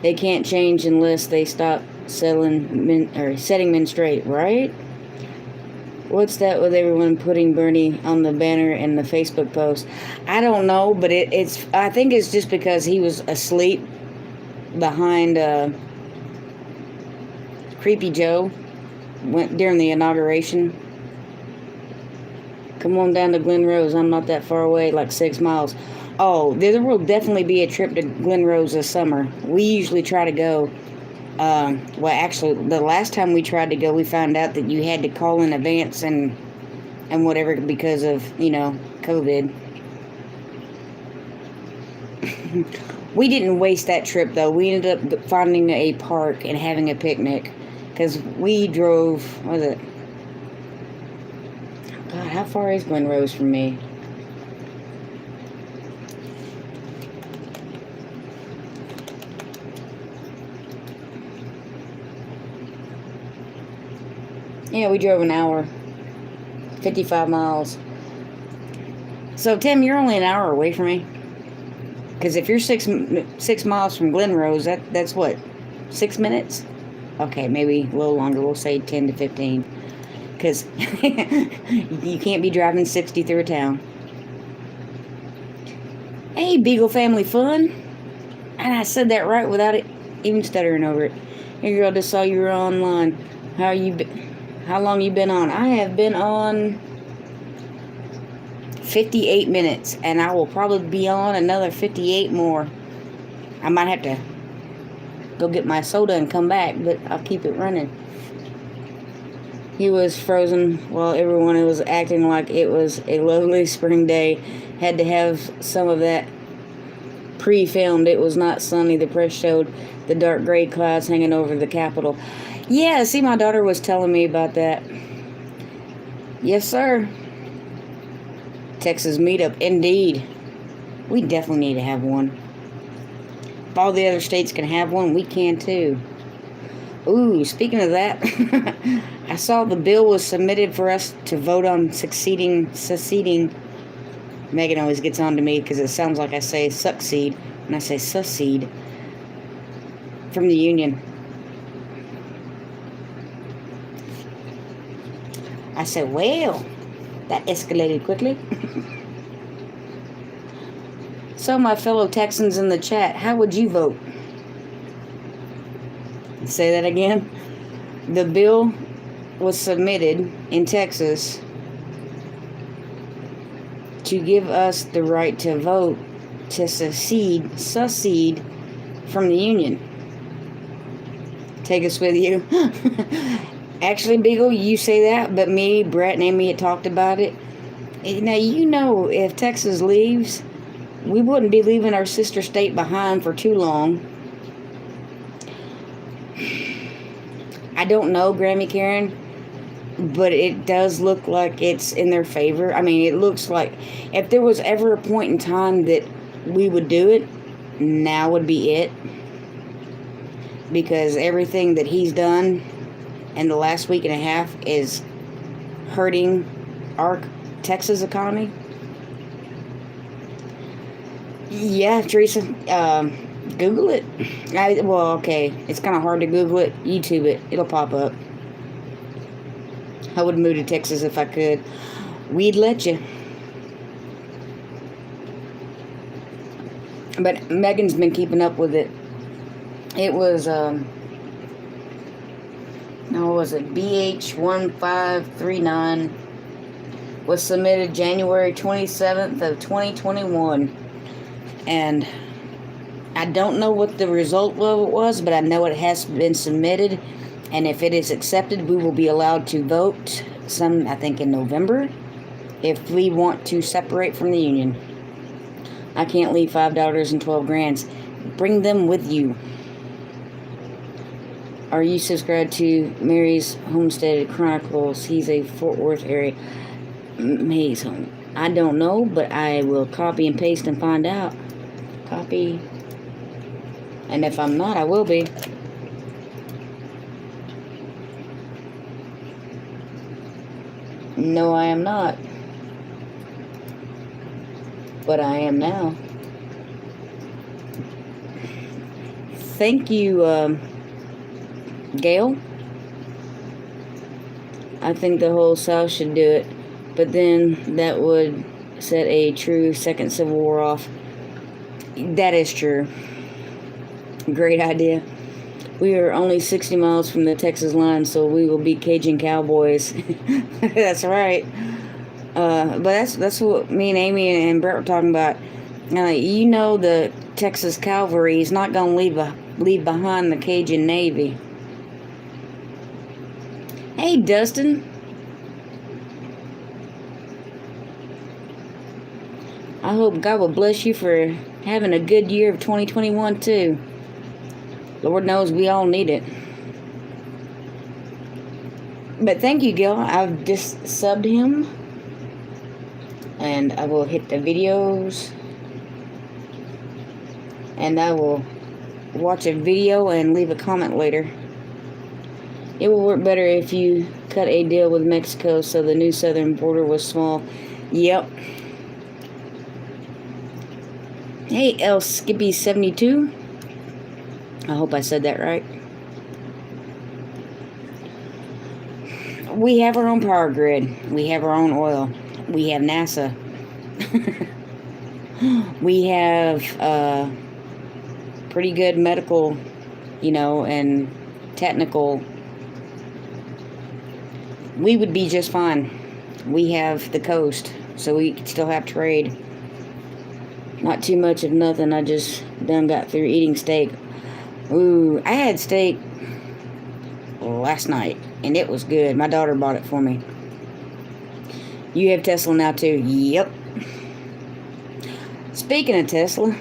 They can't change unless they stop setting men straight, right? What's that with everyone putting Bernie on the banner and the Facebook post? I don't know, but it's. I think it's just because he was asleep behind Creepy Joe went during the inauguration. Come on down to Glen Rose. I'm not that far away, like 6 miles. Oh, there will definitely be a trip to Glen Rose this summer. We usually try to go. Well, actually, the last time we tried to go, we found out that you had to call in advance and whatever because of, COVID. We didn't waste that trip, though. We ended up finding a park and having a picnic because we drove, what was it? God, how far is Glen Rose from me? Yeah, we drove an hour. 55 miles. So, Tim, you're only an hour away from me. Because if you're six miles from Glen Rose, that's what? 6 minutes? Okay, maybe a little longer. We'll say 10 to 15. Because you can't be driving 60 through a town. Hey, Beagle Family Fun. And I said that right without it even stuttering over it. Hey, girl, just saw you were online. How long you been on? I have been on 58 minutes, and I will probably be on another 58 more. I might have to go get my soda and come back, but I'll keep it running. He was frozen while everyone was acting like it was a lovely spring day. Had to have some of that pre-filmed. It was not sunny. The press showed the dark gray clouds hanging over the Capitol. Yeah, see, my daughter was telling me about that. Yes, sir. Texas meetup, indeed. We definitely need to have one. If all the other states can have one, we can too. Ooh, speaking of that, I saw the bill was submitted for us to vote on seceding. Megan always gets on to me because it sounds like I say succeed, and I say secede from the union. I said, well, that escalated quickly. So, my fellow Texans in the chat, how would you vote? Say that again. The bill was submitted in Texas to give us the right to vote to secede from the union. Take us with you. Actually, Beagle, you say that, but me, Brett, and Amy had talked about it. Now, if Texas leaves, we wouldn't be leaving our sister state behind for too long. I don't know, Grammy Karen, but it does look like it's in their favor. I mean, it looks like if there was ever a point in time that we would do it, now would be it. because everything that he's done in the last week and a half is hurting our Texas economy. Yeah, Teresa, Google it. Okay, it's kind of hard to Google it. YouTube it. It'll pop up. I would move to Texas if I could. We'd let you. But Megan's been keeping up with it. It was, BH1539 was submitted January 27th of 2021. And I don't know what the result of it was, but I know it has been submitted. And if it is accepted, we will be allowed to vote I think in November, if we want to separate from the union. I can't leave $5 and 12 grand. Bring them with you. Are you subscribed to Mary's Homestead Chronicles? He's a Fort Worth area. Mary's home. I don't know, but I will copy and paste and find out. Copy. And if I'm not, I will be. No, I am not. But I am now. Thank you, Gail. I think the whole South should do it. But then that would set a true second Civil War off. That is true. Great idea. We are only 60 miles from the Texas line, so we will be Cajun cowboys. That's right. But that's what me and Amy and Brett were talking about. The Texas cavalry is not going to leave behind the Cajun Navy. Hey, Dustin. I hope God will bless you for having a good year of 2021 too. Lord knows we all need it. But thank you, Gil. I've just subbed him. And I will hit the videos. And I will watch a video and leave a comment later. It will work better if you cut a deal with Mexico so the new southern border was small. Yep. Hey, El Skippy72. I hope I said that right. We have our own power grid. We have our own oil. We have NASA. We have pretty good medical, and technical. We would be just fine. We have the coast, so we could still have trade. Not too much of nothing. I just done got through eating steak. Ooh, I had steak last night, and it was good. My daughter bought it for me. You have Tesla now, too? Yep. Speaking of Tesla,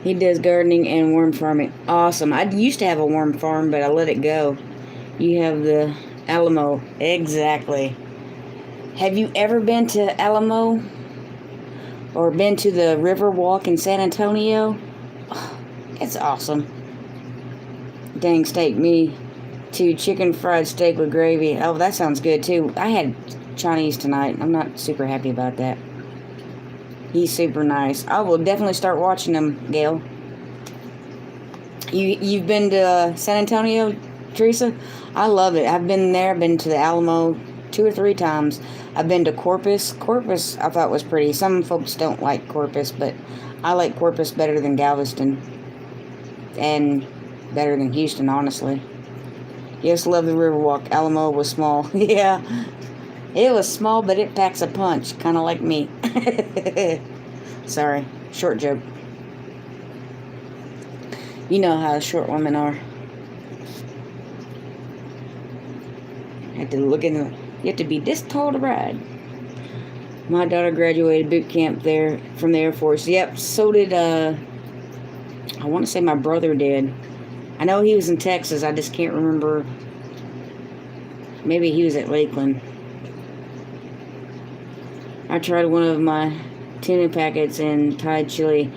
he does gardening and worm farming. Awesome. I used to have a worm farm, but I let it go. You have the Alamo. Exactly. Have you ever been to Alamo? Or been to the River Walk in San Antonio? Oh, it's awesome. Dang steak, me too. Chicken fried steak with gravy. Oh, that sounds good too. I had Chinese tonight. I'm not super happy about that. He's super nice. I will definitely start watching him, Gail. You've been to San Antonio, Teresa? I love it. I've been there. I've been to the Alamo 2 or 3 times. I've been to Corpus. Corpus I thought was pretty. Some folks don't like Corpus, but I like Corpus better than Galveston. And better than Houston, honestly. Yes, love the Riverwalk. Alamo was small. Yeah. It was small, but it packs a punch. Kind of like me. Sorry. Short joke. You know how short women are. You have to look in the... You have to be this tall to ride. My daughter graduated boot camp there from the Air Force. Yep, so did, I want to say my brother did. I know he was in Texas. I just can't remember. Maybe he was at Lakeland. I tried one of my tuna packets in Thai chili.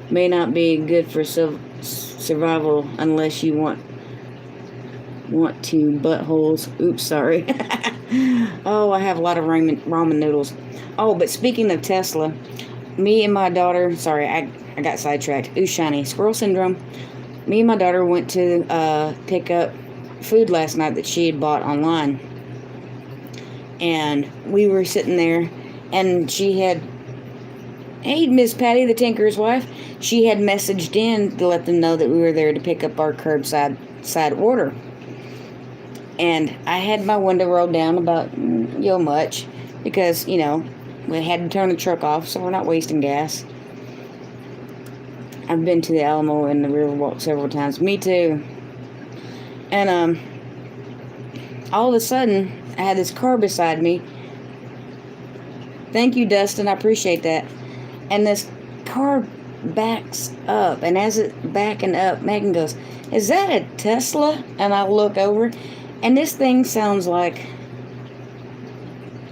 May not be good for survival unless you want to buttholes. Oops, sorry. Oh, I have a lot of ramen noodles. Oh, but speaking of Tesla, me and my daughter, sorry, I got sidetracked. Ooh, shiny. Squirrel syndrome. Me and my daughter went to pick up food last night that she had bought online. And we were sitting there, and she had, hey, Miss Patty, the tinker's wife, she had messaged in to let them know that we were there to pick up our curbside order. And I had my window rolled down about, much, because, we had to turn the truck off, so we're not wasting gas. I've been to the Alamo and the Riverwalk several times. Me too. And, all of a sudden, I had this car beside me. Thank you, Dustin. I appreciate that. And this car backs up. And as it's backing up, Megan goes, "Is that a Tesla?" And I look over. And this thing sounds like,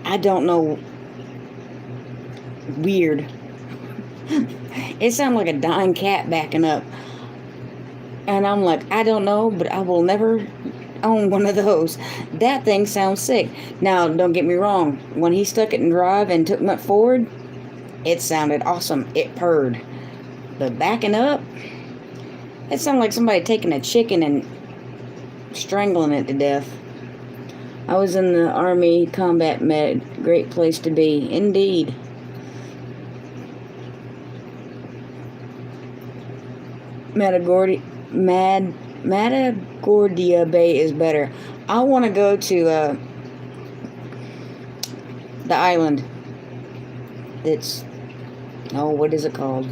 I don't know, weird. It sounded like a dying cat backing up. And I'm like, I don't know, but I will never own one of those. That thing sounds sick. Now, don't get me wrong. When he stuck it in drive and took it forward, it sounded awesome. It purred. But backing up, it sounded like somebody taking a chicken and strangling it to death. I was in the Army combat med. Great place to be. Indeed. Matagordia Bay is better. I want to go to the island. It's, what is it called?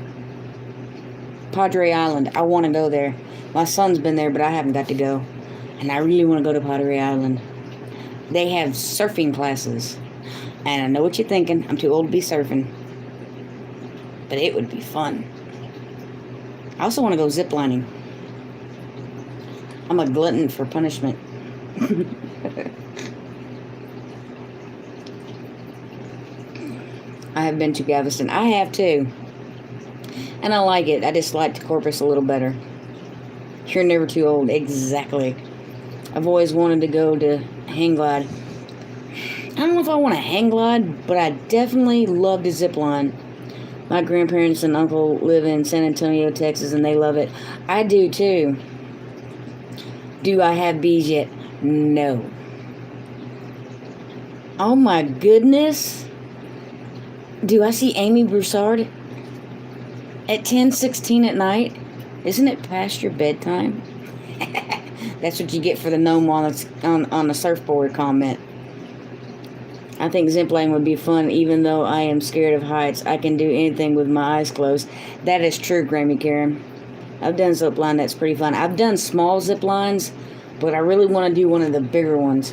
Padre Island. I want to go there. My son's been there, but I haven't got to go. And I really want to go to Padre Island. They have surfing classes. And I know what you're thinking. I'm too old to be surfing. But it would be fun. I also want to go ziplining. I'm a glutton for punishment. I have been to Galveston. I have too. And I like it. I just like Corpus a little better. You're never too old. Exactly. I've always wanted to go to hang glide. I don't know if I want to hang glide, but I definitely love to zip line. My grandparents and uncle live in San Antonio, Texas, and they love it. I do too. Do I have bees yet? No. Oh my goodness. Do I see Amy Broussard at 10:16 at night? Isn't it past your bedtime? That's what you get for the gnome on the surfboard comment. I think ziplining would be fun, even though I am scared of heights. I can do anything with my eyes closed. That is true, Grammy Karen. I've done zipline. That's pretty fun. I've done small zip lines, but I really want to do one of the bigger ones.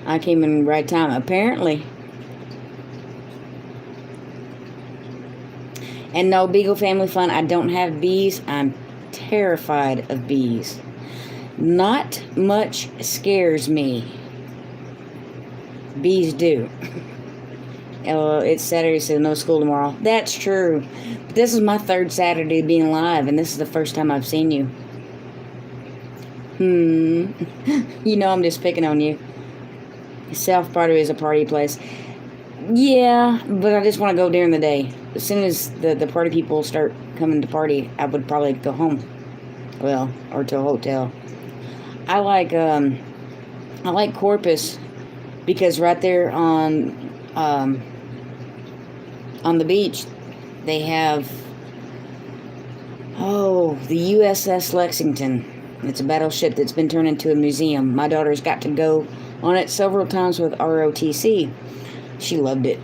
I came in the right time, apparently. And no, Beagle Family Fun, I don't have bees. I'm terrified of bees. Not much scares me. Bees do. It's Saturday, so no school tomorrow. That's true. But this is my third Saturday being live, and this is the first time I've seen you. You know I'm just picking on you. South Party is a party place. Yeah, but I just want to go during the day. As soon as the party people start coming to party, I would probably go home. Well, or to a hotel. I like Corpus because right there on the beach they have the USS Lexington. It's a battleship that's been turned into a museum. My daughter's got to go on it several times with ROTC. She loved it.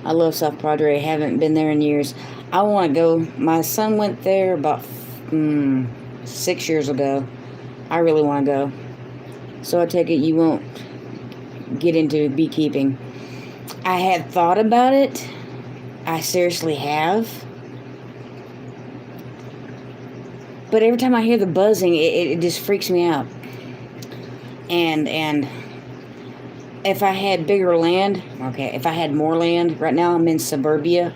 I love South Padre. Haven't been there in years. I want to go. My son went there about 6 years ago. I really want to go. So I take it you won't get into beekeeping. I had thought about it. I seriously have. But every time I hear the buzzing, it just freaks me out. And if I had bigger land, if I had more land, right now I'm in suburbia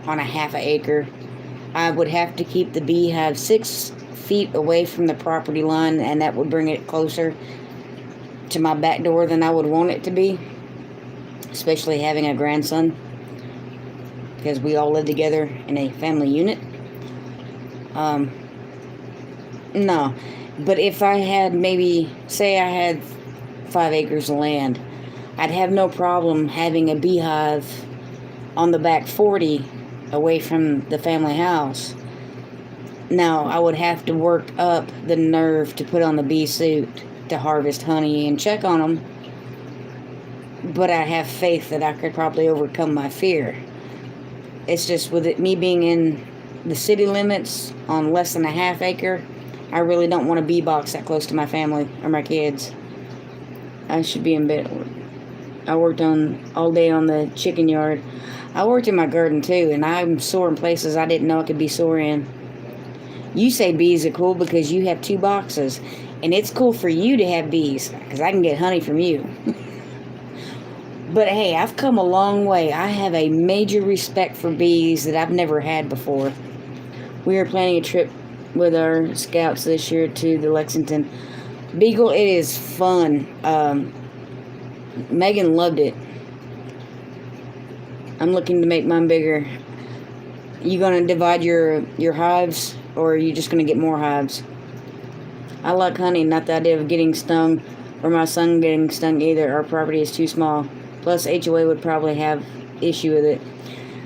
on a half an acre. I would have to keep the beehive 6 feet away from the property line, and that would bring it closer to my back door than I would want it to be, especially having a grandson, because we all live together in a family unit. No, but if I had maybe, say I had 5 acres of land, I'd have no problem having a beehive on the back 40 away from the family house. Now, I would have to work up the nerve to put on the bee suit to harvest honey and check on them, but I have faith that I could probably overcome my fear. It's just with it, me being in the city limits on less than a half acre, I really don't want a bee box that close to my family or my kids. I should be in bed. I worked all day on the chicken yard. I worked in my garden too, and I'm sore in places I didn't know I could be sore in. You say bees are cool because you have 2 boxes, and it's cool for you to have bees because I can get honey from you. But hey, I've come a long way. I have a major respect for bees that I've never had before. We are planning a trip with our scouts this year to the Lexington Beagle. It is fun. Megan loved it. I'm looking to make mine bigger. You gonna divide your hives, or are you just gonna get more hives? I like honey, not the idea of getting stung or my son getting stung either. Our property is too small. Plus, HOA would probably have issue with it.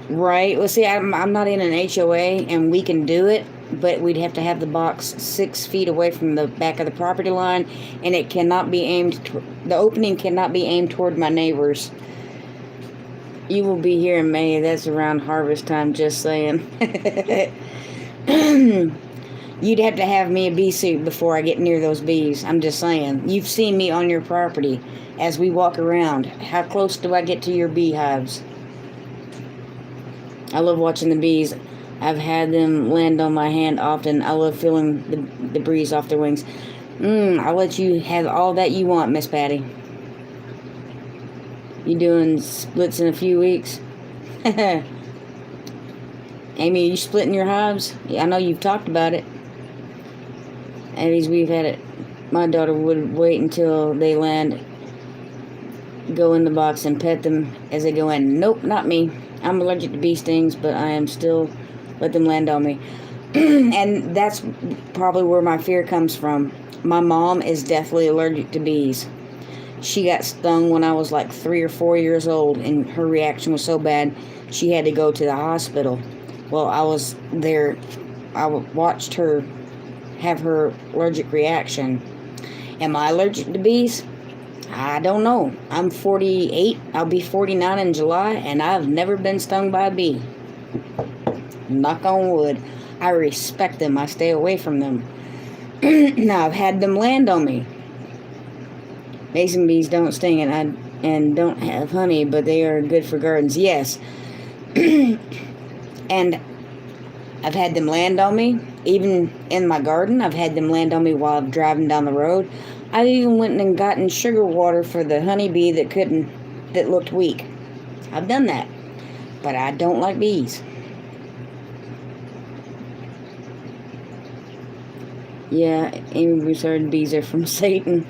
Right? Well, see, I'm not in an HOA, and we can do it, but we'd have to have the box 6 feet away from the back of the property line, and it cannot be aimed, the opening cannot be aimed toward my neighbors. You will be here in May. That's around harvest time, just saying. You'd have to have me a bee suit before I get near those bees. I'm just saying. You've seen me on your property as we walk around. How close do I get to your beehives? I love watching the bees. I've had them land on my hand often. I love feeling the breeze off their wings. I'll let you have all that you want, Miss Patty. You doing splits in a few weeks? Amy, are you splitting your hives? Yeah, I know you've talked about it. Abby's, we've had it. My daughter would wait until they land, go in the box and pet them as they go in. Nope, not me. I'm allergic to bee stings, but I am still let them land on me. And that's probably where my fear comes from. My mom is deathly allergic to bees. She got stung when I was like 3 or 4 years old, and her reaction was so bad she had to go to the hospital. Well, I was there. I watched her have her allergic reaction. Am I allergic to bees? I don't know. I'm 48. I'll be 49 in July, and I've never been stung by a bee. Knock on wood. I respect them. I stay away from them. Now, I've had them land on me. Mason bees don't sting and don't have honey, but they are good for gardens. Yes. And I've had them land on me. Even in my garden, I've had them land on me while I'm driving down the road. I even went and gotten sugar water for the honeybee that looked weak. I've done that. But I don't like bees. Yeah, Amy Broussard, bees are from Satan.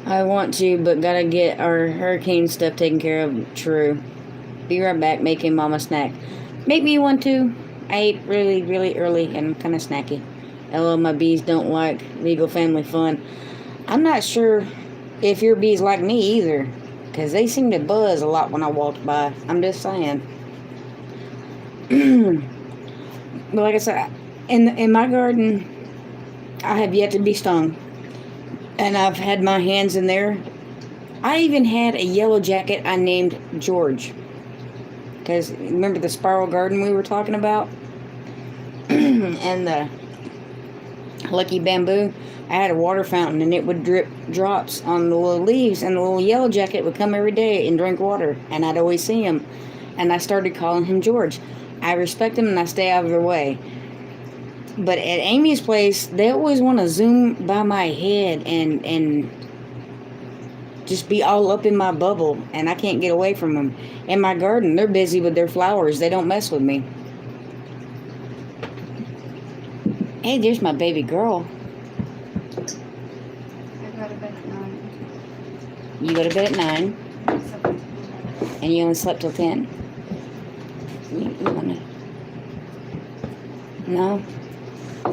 I want to, but gotta get our hurricane stuff taken care of. True. Be right back, making mama snack. Make me one too. I ate really, really early and I'm kind of snacky. LOL, my bees don't like legal family fun. I'm not sure if your bees like me either, because they seem to buzz a lot when I walk by. I'm just saying. But like I said, in my garden, I have yet to be stung. And I've had my hands in there. I even had a yellow jacket I named George. Because remember the spiral garden we were talking about? And the lucky bamboo? I had a water fountain and it would drip drops on the little leaves, and the little yellow jacket would come every day and drink water, and I'd always see him. And I started calling him George. I respect him and I stay out of their way. But at Amy's place, they always want to zoom by my head and just be all up in my bubble, and I can't get away from them. In my garden, they're busy with their flowers. They don't mess with me. Hey, there's my baby girl. I go to bed at 9. You go to bed at 9, and you only slept till 10. You wanna? No?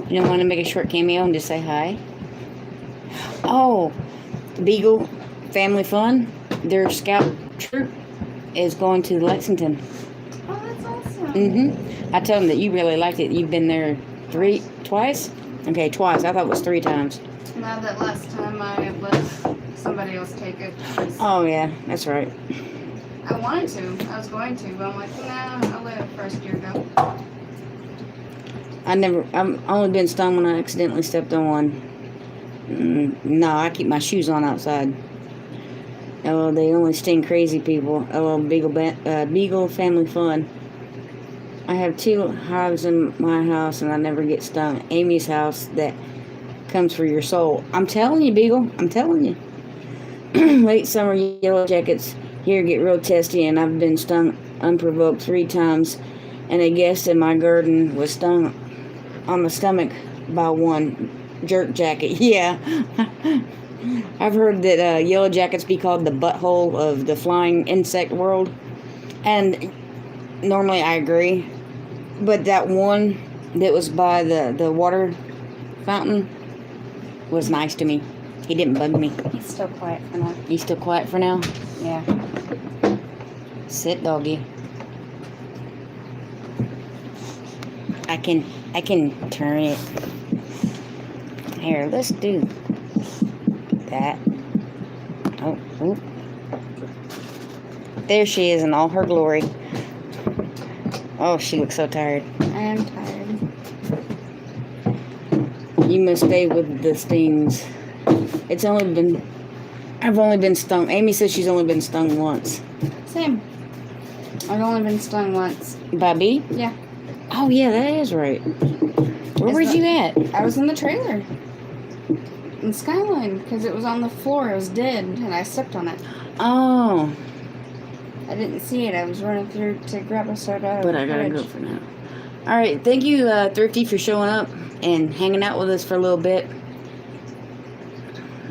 You don't want to make a short cameo and just say hi? Oh, Beagle Family Fun. Their scout troop is going to Lexington. Oh, that's awesome. I told them that you really liked it. You've been there twice? Okay, twice. I thought it was 3 times. Now that last time I let somebody else take it. Oh, yeah, that's right. I wanted to. I was going to, but I'm like, nah, I'll let it first year go. I've only been stung when I accidentally stepped on one. No, I keep my shoes on outside. Oh, they only sting crazy people. Oh, Beagle Family Fun. I have 2 hives in my house and I never get stung. Amy's house that comes for your soul. I'm telling you, Beagle. I'm telling you. Late summer yellow jackets here get real testy, and I've been stung unprovoked 3 times, and a guest in my garden was stung on the stomach by one jerk jacket. Yeah. I've heard that yellow jackets be called the butthole of the flying insect world, and normally I agree, but that one that was by the water fountain was nice to me. He didn't bug me. He's still quiet for now. He's still quiet for now? Yeah. Sit, doggy. I can turn it. Here, let's do that. Oh. There she is in all her glory. Oh, she looks so tired. I am tired. You must stay with the stings. I've only been stung. Amy says she's only been stung once. Same. I've only been stung once. By a bee? Yeah. Oh, yeah, that is right. Where were you at? I was in the trailer. In Skyline, because it was on the floor. It was dead, and I stepped on it. Oh. I didn't see it. I was running through to grab a soda. But I gotta go for now. All right, thank you, Thrifty, for showing up and hanging out with us for a little bit.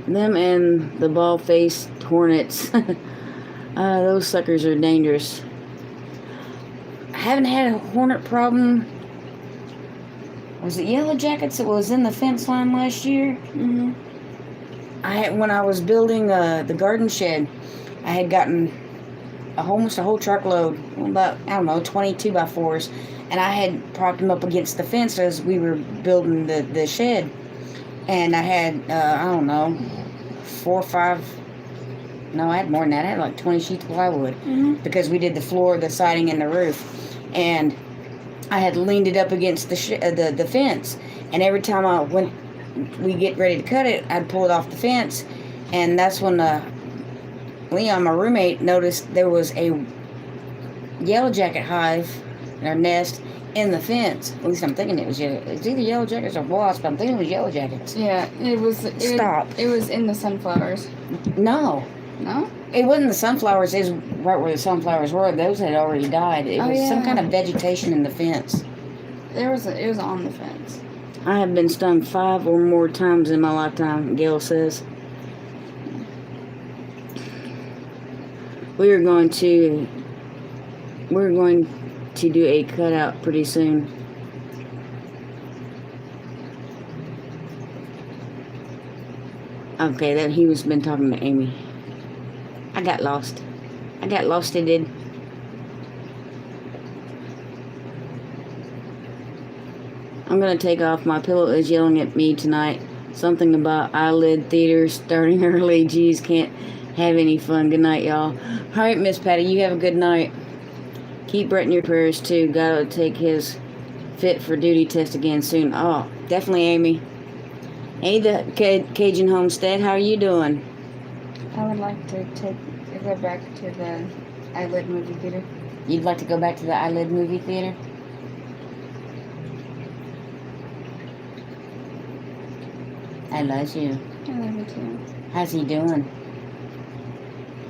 Them and the bald-faced hornets. Those suckers are dangerous. I haven't had a hornet problem. Was it yellow jackets that was in the fence line last year? Mm-hmm. When I was building the garden shed, I had gotten almost a whole truckload, about, 22 by 4s, and I had propped them up against the fence as we were building the shed. And I had, 4 or 5, no, I had more than that. I had like 20 sheets of plywood, because we did the floor, the siding, and the roof. And I had leaned it up against the fence, and every time we get ready to cut it, I'd pull it off the fence, and that's when Leon, my roommate, noticed there was a yellow jacket hive, or nest, in the fence. At least I'm thinking it was yellow. It's either yellow jackets or wasps, but I'm thinking it was yellow jackets. Yeah, it was. Stop. It was in the sunflowers. No. No? It wasn't the sunflowers. It was right where the sunflowers were. Those had already died. It was some kind of vegetation in the fence. It was on the fence. I have been stung 5 or more times in my lifetime, Gail says. We're going to do a cutout pretty soon. Okay, that he was been talking to Amy. I got lost. It did. I'm gonna take off. My pillow is yelling at me tonight. Something about eyelid theater starting early. Geez, can't have any fun. Good night, y'all. Alright, Miss Patty, you have a good night. Keep Brett in your prayers, too. Gotta take his fit for duty test again soon. Oh, definitely, Amy. Hey, the Cajun Homestead, how are you doing? I would like to go back to the Eyelid movie theater. You'd like to go back to the Eyelid movie theater? I love you. I love you too. How's he doing?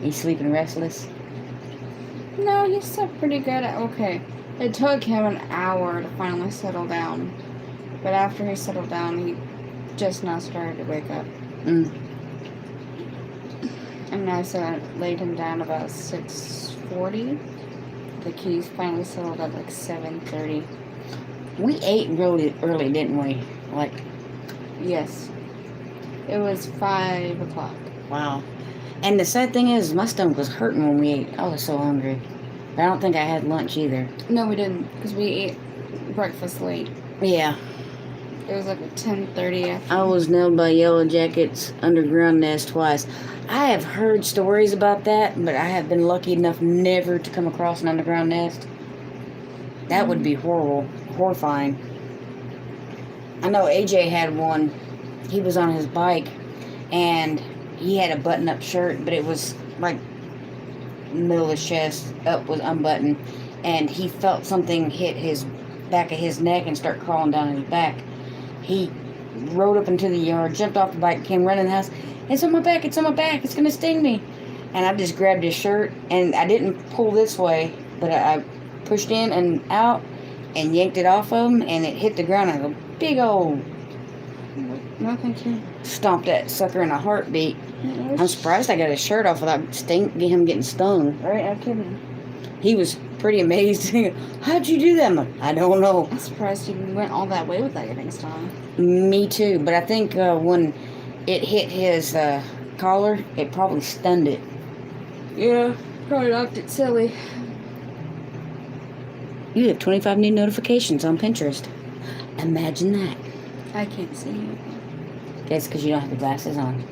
He's sleeping restless? No, he's still pretty good. Okay. It took him an hour to finally settle down. But after he settled down, he just now started to wake up. Mm. And I laid him down about 6:40. Like he finally settled at like 7:30. We ate really early, didn't we? Like, Yes. It was 5 o'clock. wow. And the sad thing is, my stomach was hurting when we ate. I was so hungry. But I don't think I had lunch either. No, we didn't, because we ate breakfast late. Yeah. It was like at 10:30. I was nailed by Yellow Jackets' underground nest twice. I have heard stories about that, but I have been lucky enough never to come across an underground nest. That would be horrible. Horrifying. I know AJ had one. He was on his bike, and he had a button-up shirt, but it was like middle of his chest up was unbuttoned, and he felt something hit his back of his neck and start crawling down his back. He rode up into the yard, jumped off the bike, came running in the house. It's on my back, it's on my back, it's going to sting me. And I just grabbed his shirt, and I didn't pull this way, but I pushed in and out and yanked it off of him, and it hit the ground and a big old No, thank you. stomped that sucker in a heartbeat. I'm surprised I got his shirt off without him getting stung. Right, I'm kidding. He was pretty amazed. How'd you do that? I'm like, I don't know. I'm surprised you went all that way without getting stung. Me too, but I think when it hit his collar, it probably stunned it. Yeah, probably knocked it silly. You have 25 new notifications on Pinterest. Imagine that. I can't see you. That's because you don't have the glasses on.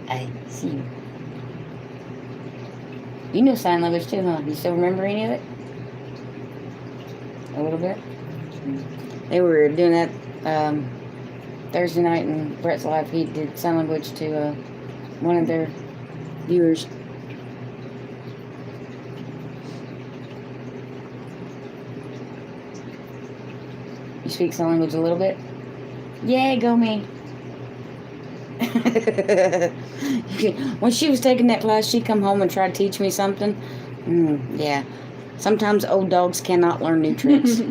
I see you. You know sign language too, huh? You still remember any of it? A little bit? They were doing that Thursday night in Brett's life. He did sign language to one of their viewers. You speak sign language a little bit? Yay, go me. When she was taking that class, she'd come home and try to teach me something. Yeah. Sometimes old dogs cannot learn new tricks.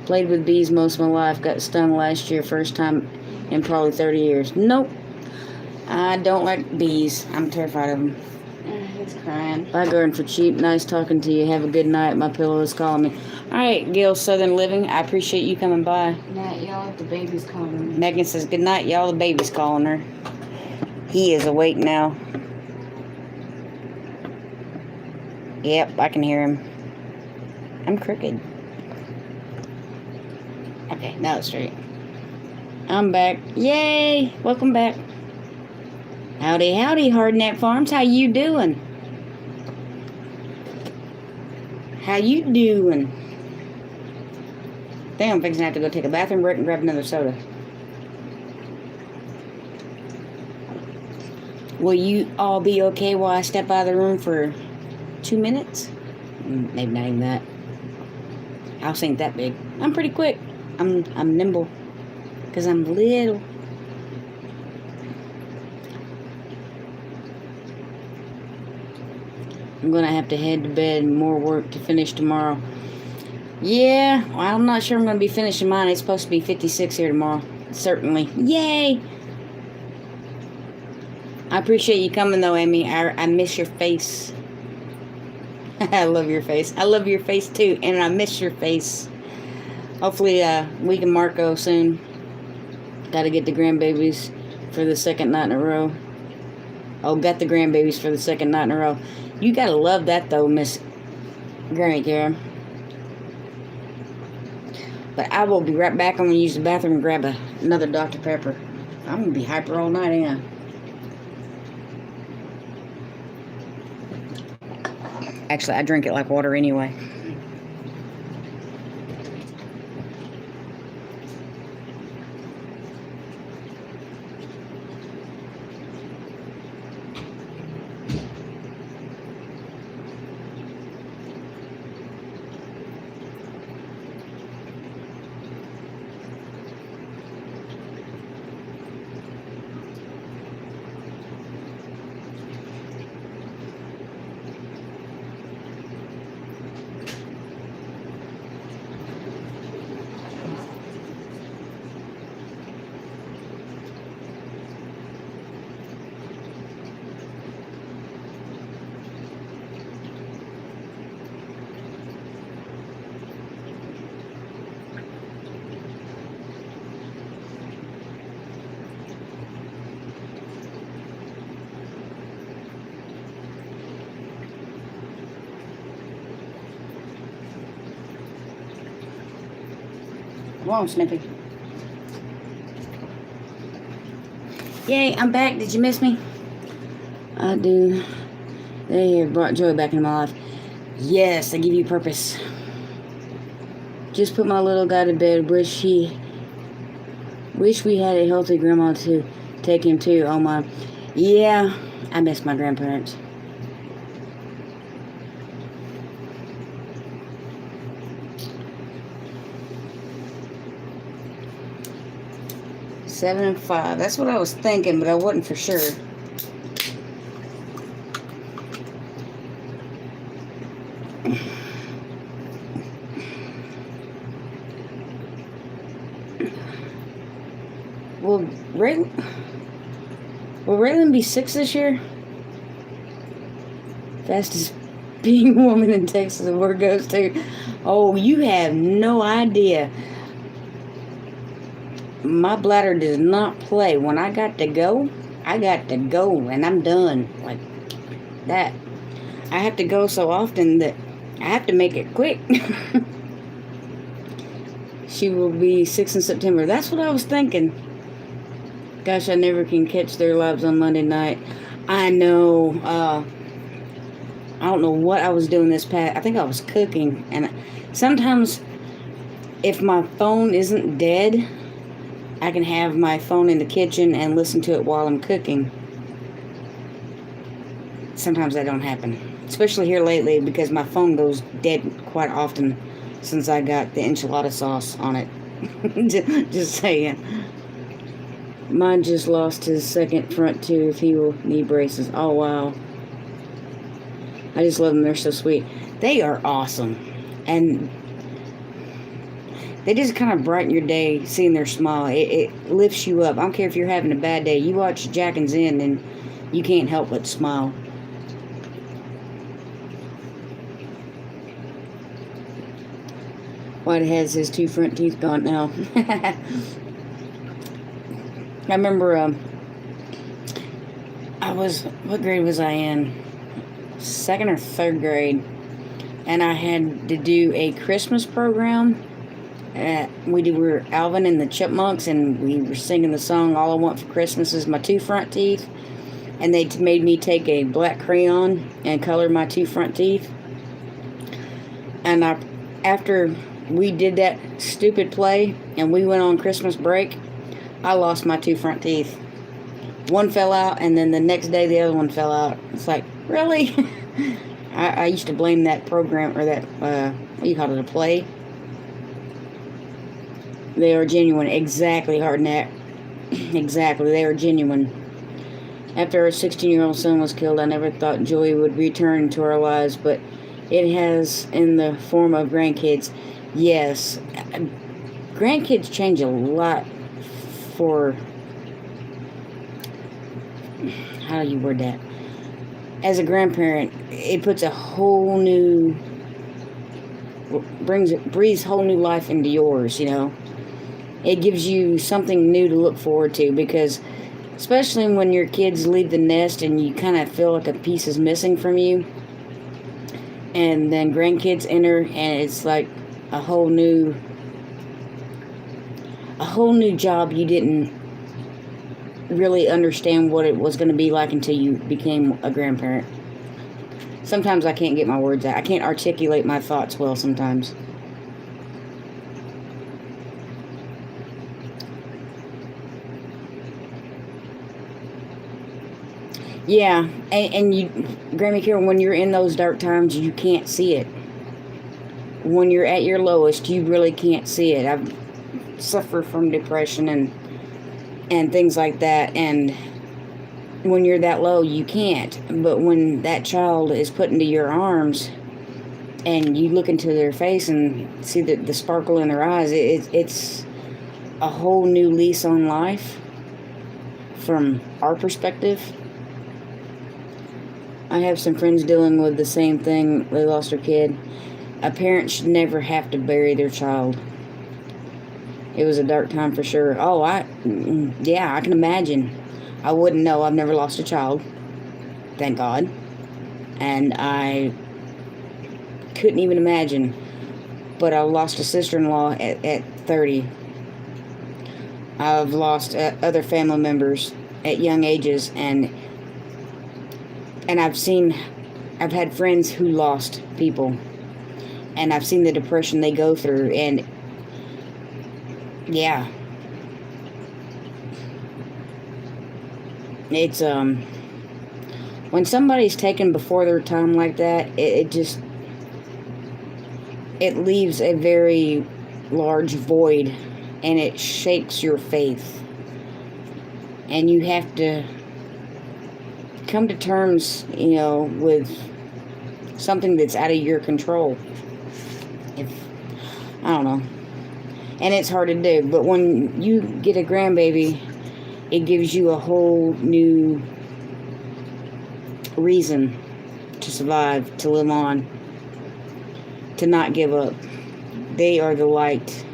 Played with bees most of my life. Got stung last year, first time in probably 30 years. Nope. I don't like bees. I'm terrified of them. He's crying. Bye, Garden for Cheap. Nice talking to you. Have a good night. My pillow is calling me. All right, Gil Southern Living. I appreciate you coming by. Night, y'all. The baby's calling me. Megan says, good night, y'all. The baby's calling her. He is awake now. Yep, I can hear him. I'm crooked. Okay, now it's straight. I'm back. Yay! Welcome back. Howdy, howdy, Hardneck Farms. How you doing? How you doing? Think I'm fixing to have to go take a bathroom break and grab another soda. Will you all be okay while I step out of the room for 2 minutes? Maybe not even that. House ain't that big. I'm pretty quick. I'm nimble. Because I'm little. I'm going to have to head to bed and more work to finish tomorrow. Yeah, well, I'm not sure I'm going to be finishing mine. It's supposed to be 56 here tomorrow. Certainly. Yay! I appreciate you coming, though, Amy. I miss your face. I love your face. I love your face, too, and I miss your face. Hopefully, we can Marco soon. Got to get the grandbabies for the second night in a row. Oh, got the grandbabies for the second night in a row. You got to love that, though, Miss Granny Karen. But I will be right back. I'm going to use the bathroom and grab another Dr. Pepper. I'm going to be hyper all night, ain't I? Actually, I drink it like water anyway. Come on, Snippy. Yay, I'm back. Did you miss me? I do. They brought joy back into my life. Yes, I give you purpose. Just put my little guy to bed. Wish we had a healthy grandma to take him to. Oh my. Yeah, I miss my grandparents. Seven and 5. That's what I was thinking, but I wasn't for sure. Will Raylan be 6 this year? Fastest being woman in Texas, the word goes to. Oh, you have no idea. My bladder does not play. When I got to go, and I'm done. Like that. I have to go so often that I have to make it quick. She will be 6 in September. That's what I was thinking. Gosh, I never can catch their lives on Monday night. I know. I don't know what I was doing this past. I think I was cooking. And sometimes, if my phone isn't dead, I can have my phone in the kitchen and listen to it while I'm cooking. Sometimes that don't happen. Especially here lately because my phone goes dead quite often since I got the enchilada sauce on it. Just saying. Mine just lost his second front tooth. He will need braces. Oh, wow. I just love them. They're so sweet. They are awesome. And they just kind of brighten your day, seeing their smile. It lifts you up. I don't care if you're having a bad day. You watch Jack and Zen, and you can't help but smile. White has his 2 front teeth gone now. I remember, what grade was I in? 2nd or 3rd grade. And I had to do a Christmas program. We were Alvin and the Chipmunks, and we were singing the song "All I Want for Christmas Is My 2 Front Teeth." And they made me take a black crayon and color my 2 front teeth. And after we did that stupid play and we went on Christmas break, I lost my 2 front teeth. One fell out, and then the next day the other one fell out. It's like, really? I used to blame that program, or that, what do you call it, a play? They are genuine. Exactly, Hardneck. Exactly, they are genuine. After our 16-year-old son was killed, I never thought joy would return into our lives, but it has in the form of grandkids. Yes, grandkids change a lot for, how do you word that? As a grandparent, it puts a whole new, breathes whole new life into yours, you know. It gives you something new to look forward to, because especially when your kids leave the nest and you kind of feel like a piece is missing from you, and then grandkids enter, and it's like a whole new job. You didn't really understand what it was going to be like until you became a grandparent. Sometimes I can't get my words out. I can't articulate my thoughts well sometimes. Yeah, and you, Grammy Carol, when you're in those dark times, you can't see it. When you're at your lowest, you really can't see it. I've suffered from depression and things like that, and when you're that low, you can't. But when that child is put into your arms, and you look into their face and see the sparkle in their eyes, it's a whole new lease on life from our perspective. I have some friends dealing with the same thing. They lost their kid. A parent should never have to bury their child. It was a dark time for sure. Oh, yeah, I can imagine. I wouldn't know. I've never lost a child. Thank God. And I couldn't even imagine. But I lost a sister-in-law at 30. I've lost other family members at young ages, and I've had friends who lost people, and I've seen the depression they go through, and yeah, it's when somebody's taken before their time like that, it leaves a very large void, and it shakes your faith, and you have to come to terms, with something that's out of your control. I don't know, and it's hard to do, but when you get a grandbaby, it gives you a whole new reason to survive, to live on, to not give up. They are the light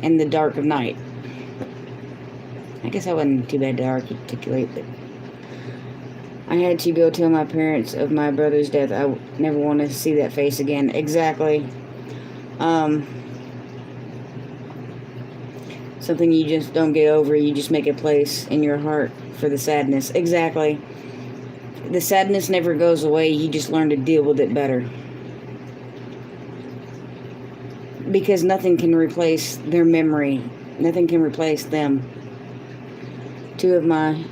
in the dark of night. I guess that wasn't too bad to articulate, but I had to go tell my parents of my brother's death. I never want to see that face again. Exactly. Something you just don't get over. You just make a place in your heart for the sadness. Exactly. The sadness never goes away. You just learn to deal with it better. Because nothing can replace their memory. Nothing can replace them. 2 of my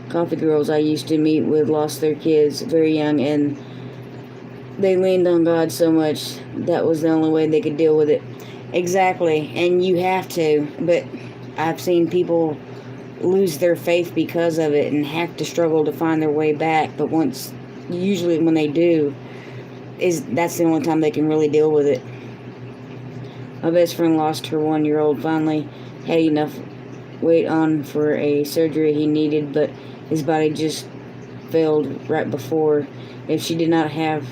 coffee girls I used to meet with lost their kids very young, and they leaned on God so much. That was the only way they could deal with it. Exactly. And you have to. But I've seen people lose their faith because of it and have to struggle to find their way back. But usually when they do, that's the only time they can really deal with it. My best friend lost her 1-year-old, finally had enough weight on for a surgery he needed, but his body just failed right before. If she did not have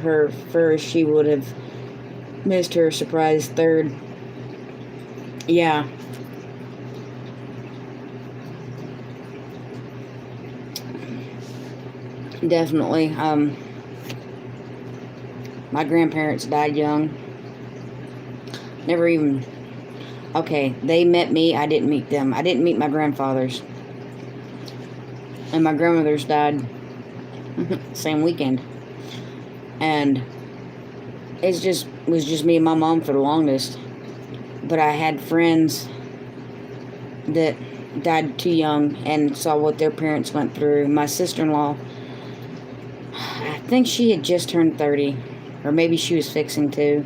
her first, she would have missed her surprise third. Yeah. Definitely. My grandparents died young. Never even... Okay, they met me. I didn't meet them. I didn't meet my grandfathers. And my grandmothers died same weekend. And was just me and my mom for the longest. But I had friends that died too young and saw what their parents went through. My sister-in-law, I think she had just turned 30. Or maybe she was fixing to.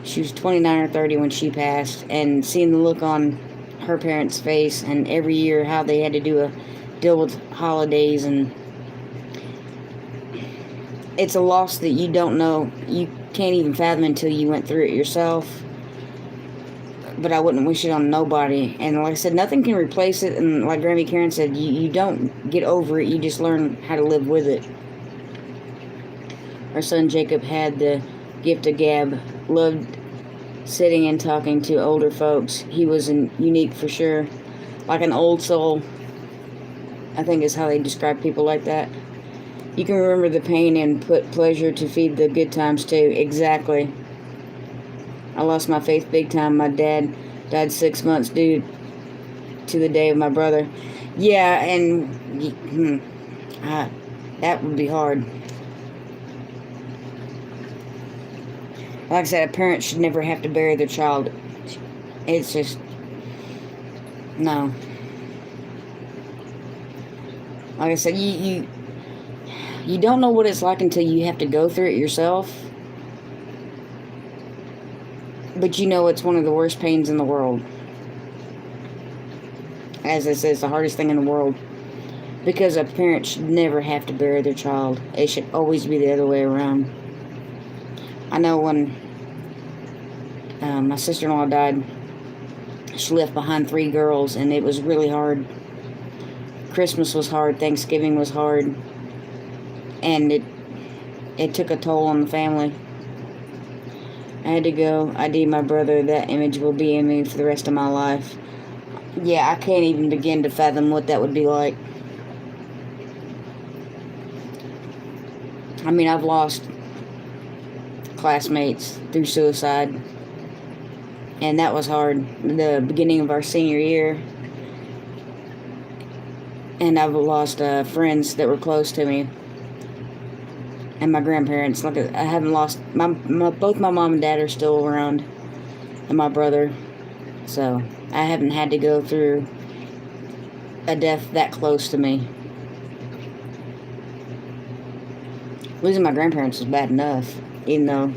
She was 29 or 30 when she passed, and seeing the look on her parents' face, and every year how they had to deal with holidays, and it's a loss that you don't know, you can't even fathom until you went through it yourself. But I wouldn't wish it on nobody. And like I said, nothing can replace it, and like Grammy Karen said, you don't get over it, you just learn how to live with it. Our son Jacob had the gift of gab, loved sitting and talking to older folks. He was unique for sure, like an old soul, I think is how they describe people like that. You can remember the pain and put pleasure to feed the good times too. Exactly. I lost my faith big time. My dad died 6 months due to the day of my brother. Yeah, and that would be hard. Like I said, a parent should never have to bury their child. It's just... no. Like I said, you don't know what it's like until you have to go through it yourself. But you know it's one of the worst pains in the world. As I said, it's the hardest thing in the world. Because a parent should never have to bury their child. It should always be the other way around. I know when my sister-in-law died, she left behind 3 girls, and it was really hard. Christmas was hard, Thanksgiving was hard, and it took a toll on the family. I had to go ID my brother. That image will be in me for the rest of my life. Yeah, I can't even begin to fathom what that would be like. I mean, I've lost classmates through suicide. And that was hard, the beginning of our senior year. And I've lost friends that were close to me. And my grandparents. Like, I haven't lost... both my mom and dad are still around. And my brother. So, I haven't had to go through a death that close to me. Losing my grandparents was bad enough. Even though...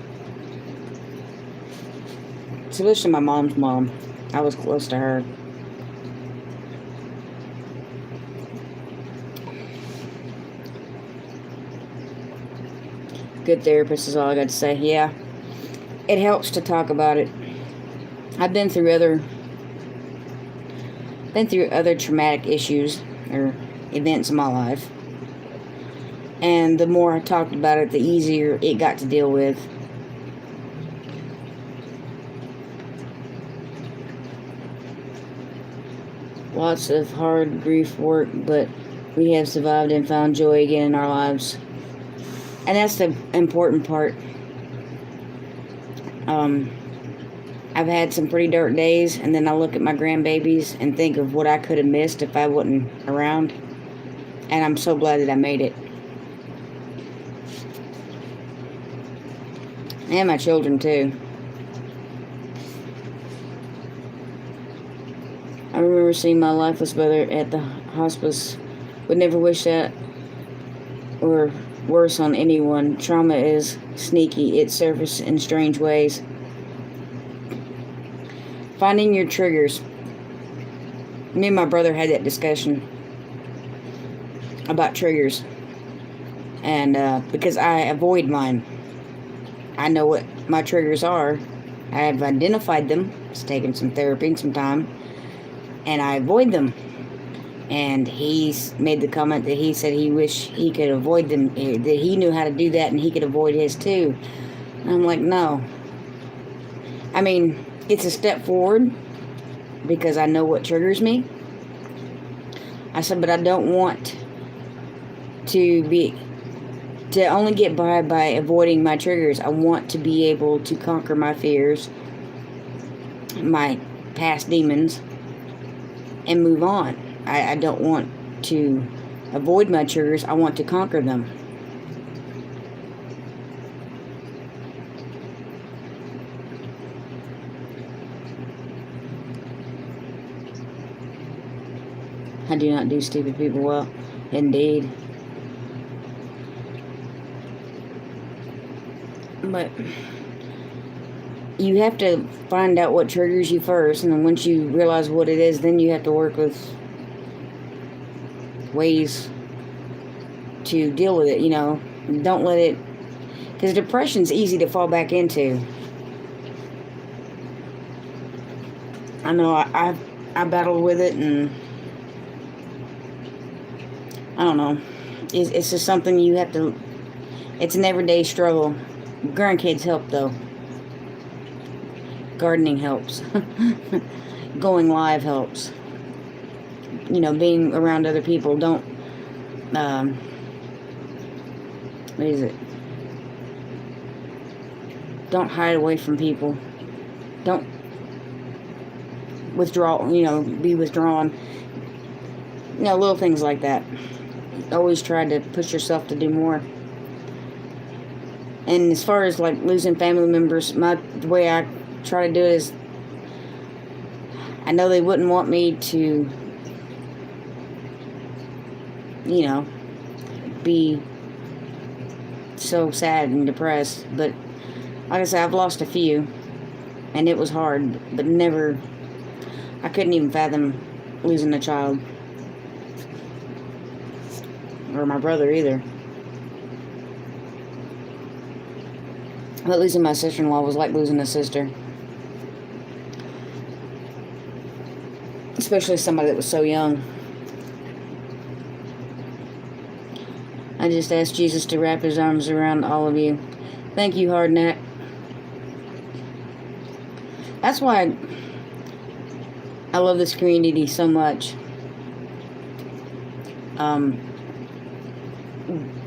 especially my mom's mom. I was close to her. Good therapist is all I got to say. Yeah, it helps to talk about it. I've been through other traumatic issues or events in my life, and the more I talked about it, the easier it got to deal with. Lots of hard grief work, but we have survived and found joy again in our lives. And that's the important part. I've had some pretty dark days, and then I look at my grandbabies and think of what I could have missed if I wasn't around. And I'm so glad that I made it. And my children, too. I remember seeing my lifeless brother at the hospice. Would never wish that or worse on anyone. Trauma is sneaky. It surfaces in strange ways. Finding your triggers. Me and my brother had that discussion about triggers. And because I avoid mine. I know what my triggers are. I have identified them. It's taken some therapy and some time. And I avoid them. And he's made the comment that he said he wished he could avoid them, that he knew how to do that and he could avoid his too. And I'm like, no. I mean, it's a step forward because I know what triggers me. I said, but I don't want to only get by avoiding my triggers. I want to be able to conquer my fears, my past demons, and move on. I don't want to avoid my triggers. I want to conquer them. I do not do stupid people well. Indeed. But you have to find out what triggers you first, and then once you realize what it is, then you have to work with ways to deal with it, Don't let it... because depression's easy to fall back into. I know I battled with it, and I don't know. It's just something you have to... it's an everyday struggle. Grandkids help, though. Gardening helps. Going live helps. Being around other people. Don't, what is it? Don't hide away from people. Don't withdraw, be withdrawn. Little things like that. Always try to push yourself to do more. And as far as, losing family members, the way I try to do it is, I know they wouldn't want me to, be so sad and depressed. But, like I said, I've lost a few, and it was hard, but I couldn't even fathom losing a child. Or my brother either. But losing my sister-in-law was like losing a sister. Especially somebody that was so young. I just ask Jesus to wrap his arms around all of you. Thank you, Hardneck. That's why I love this community so much.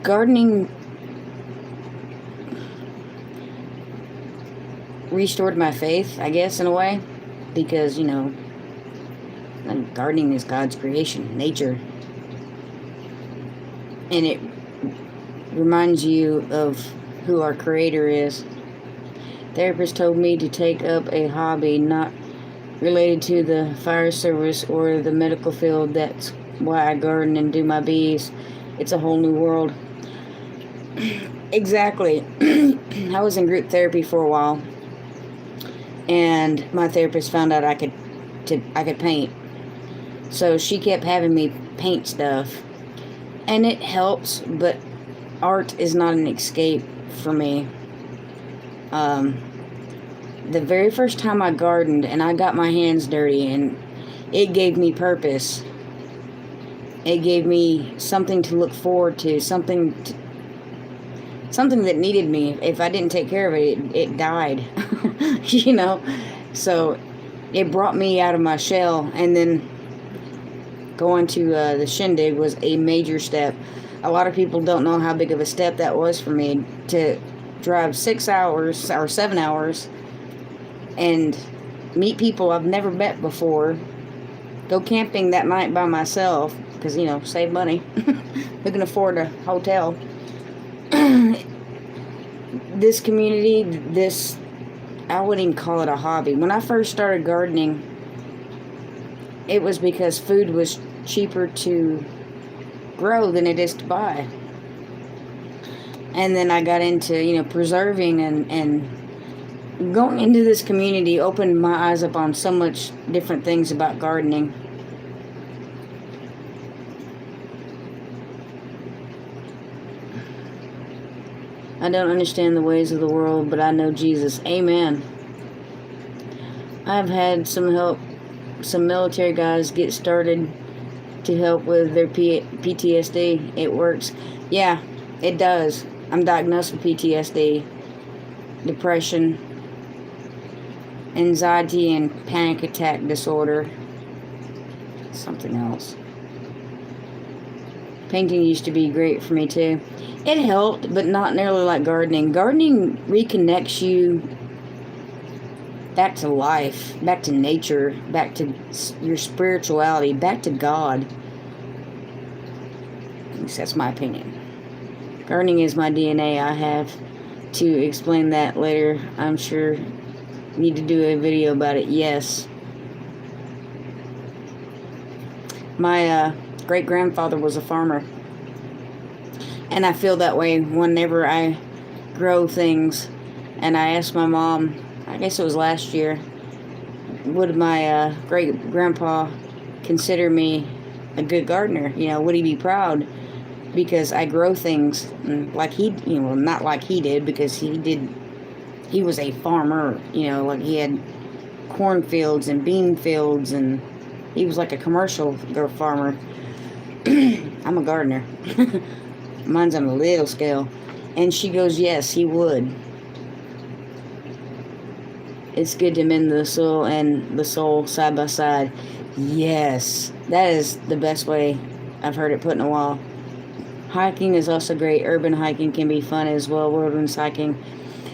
Gardening restored my faith, I guess, in a way, because, you know, gardening is God's creation, nature, and it reminds you of who our Creator is. Therapist told me to take up a hobby not related to the fire service or the medical field. That's why I garden and do my bees. It's a whole new world. Exactly. I was in group therapy for a while, and my therapist found out I could paint. So she kept having me paint stuff, and it helps, but art is not an escape for me. The very first time I gardened and I got my hands dirty, and it gave me purpose. It gave me something to look forward to, something that needed me. If I didn't take care of it, it died. You know? So it brought me out of my shell, and then going to the shindig was a major step. A lot of people don't know how big of a step that was for me, to drive 6 hours or 7 hours and meet people I've never met before, go camping that night by myself, because, you know, save money. Who can afford a hotel? This community, I wouldn't even call it a hobby. When I first started gardening, it was because food was cheaper to grow than it is to buy. And then I got into, you know, preserving, and going into this community opened my eyes up on so much different things about gardening. I don't understand the ways of the world, but I know Jesus. Amen. I've had some help, some military guys get started to help with their PTSD. It works. Yeah, it does. I'm diagnosed with PTSD, depression, anxiety, and panic attack disorder. Something else. Painting used to be great for me too. It helped, but not nearly like gardening. Gardening reconnects you back to life, back to nature, back to your spirituality, back to God. At least that's my opinion. Gardening is my DNA. I have to explain that later. I'm sure need to do a video about it. Yes. My great-grandfather was a farmer. And I feel that way whenever I grow things. And I asked my mom, I guess it was last year, would my great-grandpa consider me a good gardener? You know, would he be proud? Because I grow things like he, you know, not like he did, because he was a farmer, you know, like he had cornfields and bean fields, and he was like a commercial farmer. I'm a gardener. Mine's on a little scale. And she goes, yes, he would. It's good to mend the soul and the soul side by side. Yes, that is the best way I've heard it put in a while. Hiking is also great. Urban hiking can be fun as well. Wilderness hiking.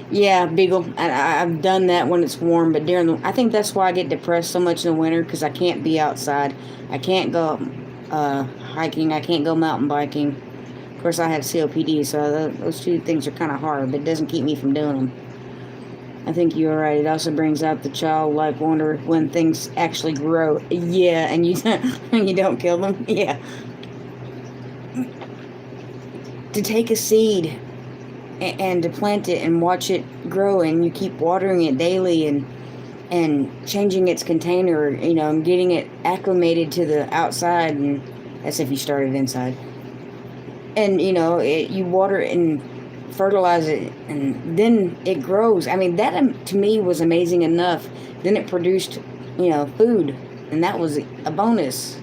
Yeah, Beagle. I've done that when it's warm, but I think that's why I get depressed so much in the winter, because I can't be outside. I can't go hiking. I can't go mountain biking. Of course, I have COPD, so those two things are kind of hard, but it doesn't keep me from doing them. I think you're right. It also brings out the childlike wonder when things actually grow. Yeah, and you don't kill them. Yeah. To take a seed and to plant it and watch it grow, and you keep watering it daily and changing its container, you know, and getting it acclimated to the outside, and that's if you started inside. And, you know, you water it and fertilize it, and then it grows. I mean, that to me was amazing enough. Then it produced, you know, food, and that was a bonus.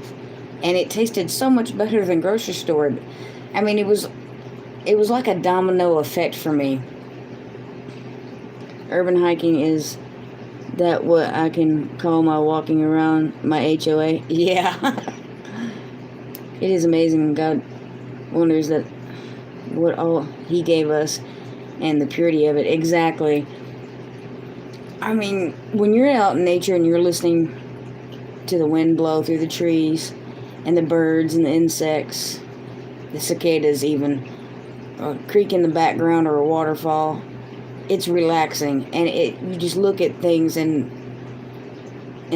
And it tasted so much better than grocery store. I mean, it was like a domino effect for me. Urban hiking, is that what I can call my walking around my HOA? Yeah. It is amazing. God wonders that what all he gave us and the purity of it. Exactly. I mean, when you're out in nature and you're listening to the wind blow through the trees and the birds and the insects, the cicadas even, a creek in the background or a waterfall, it's relaxing. And you just look at things and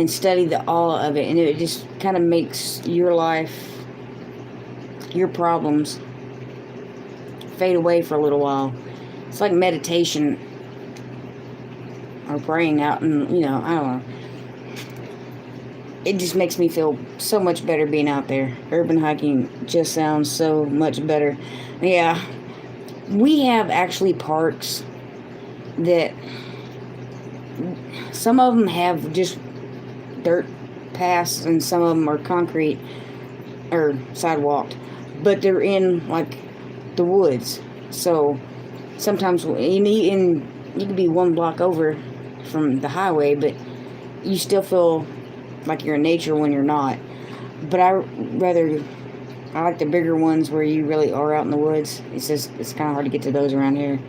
study the awe of it, and it just kind of makes your life, your problems, fade away for a little while. It's like meditation or praying out, and I don't know. It just makes me feel so much better being out there. Urban hiking just sounds so much better. Yeah, we have actually parks that some of them have just dirt paths and some of them are concrete or sidewalked, but they're in like the woods. So sometimes you could be one block over from the highway, but you still feel like you're in nature when you're not. But I like the bigger ones where you really are out in the woods. It's kind of hard to get to those around here.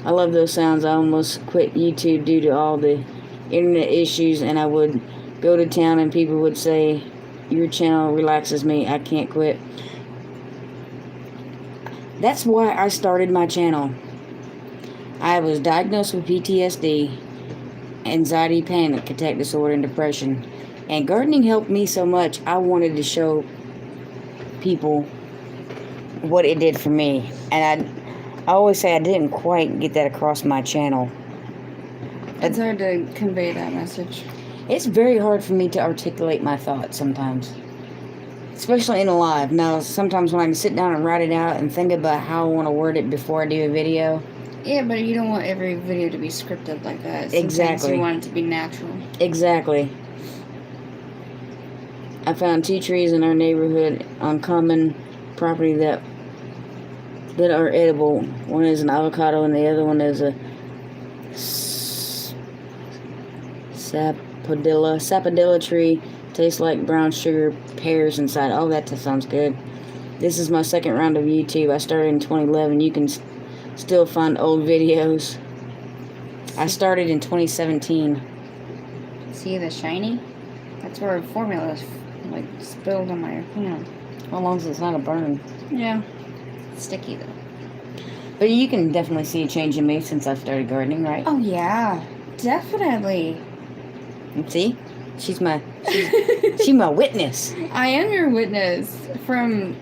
I love those sounds. I almost quit YouTube due to all the internet issues, and I would go to town and people would say, "Your channel relaxes me. I can't quit." That's why I started my channel. I was diagnosed with PTSD, anxiety, panic attack disorder, and depression. And gardening helped me so much, I wanted to show people what it did for me. And I always say I didn't quite get that across my channel. It's hard to convey that message. It's very hard for me to articulate my thoughts sometimes. Especially in a live. Now, sometimes when I can sit down and write it out and think about how I want to word it before I do a video. Yeah, but you don't want every video to be scripted like that. Sometimes Exactly. you want it to be natural. Exactly. I found 2 trees in our neighborhood on common property that are edible. One is an avocado and the other one is a sapodilla tree. Tastes like brown sugar pears inside. Oh, that sounds good. This is my second round of YouTube. I started in 2011. You can still find old videos. I started in 2017. See the shiny? That's where formula is like spilled on my hand. How long is it's not a burn? Yeah. It's sticky though. But you can definitely see a change in me since I've started gardening, right? Oh yeah, definitely. See? She's my witness. I am your witness. From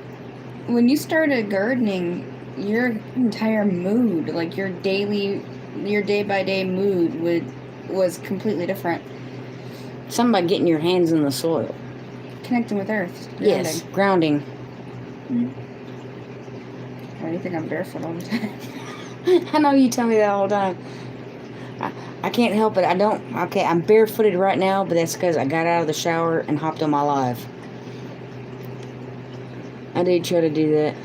when you started gardening, your entire mood, like your day by day mood was completely different. Something about getting your hands in the soil. Connecting with earth. Yes, grounding. Mm-hmm. Why do you think I'm barefoot all the time? I know you tell me that all the time. I can't help it. I'm barefooted right now, but that's because I got out of the shower and hopped on my live. I did try to do that.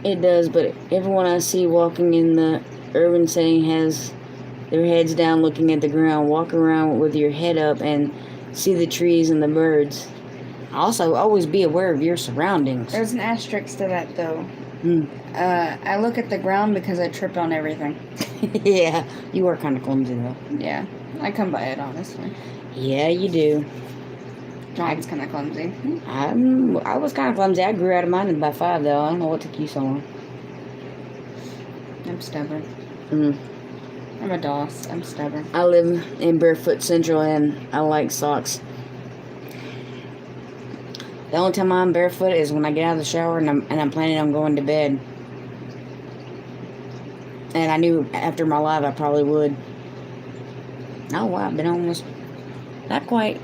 It does, but everyone I see walking in the urban setting has their heads down looking at the ground. Walk around with your head up and see the trees and the birds. Also, always be aware of your surroundings. There's an asterisk to that, though. Mm. I look at the ground because I tripped on everything. Yeah, you are kind of clumsy, though. Yeah, I come by it, honestly. Yeah, you do. John's kind of clumsy. I was kind of clumsy. I grew out of mine by 5, though. I don't know what took you so long. I'm stubborn. Mm. I'm a DOS. I'm stubborn. I live in Barefoot Central, and I like socks. The only time I'm barefoot is when I get out of the shower and I'm planning on going to bed. And I knew after my live I probably would. Oh wow, I've been almost, not quite.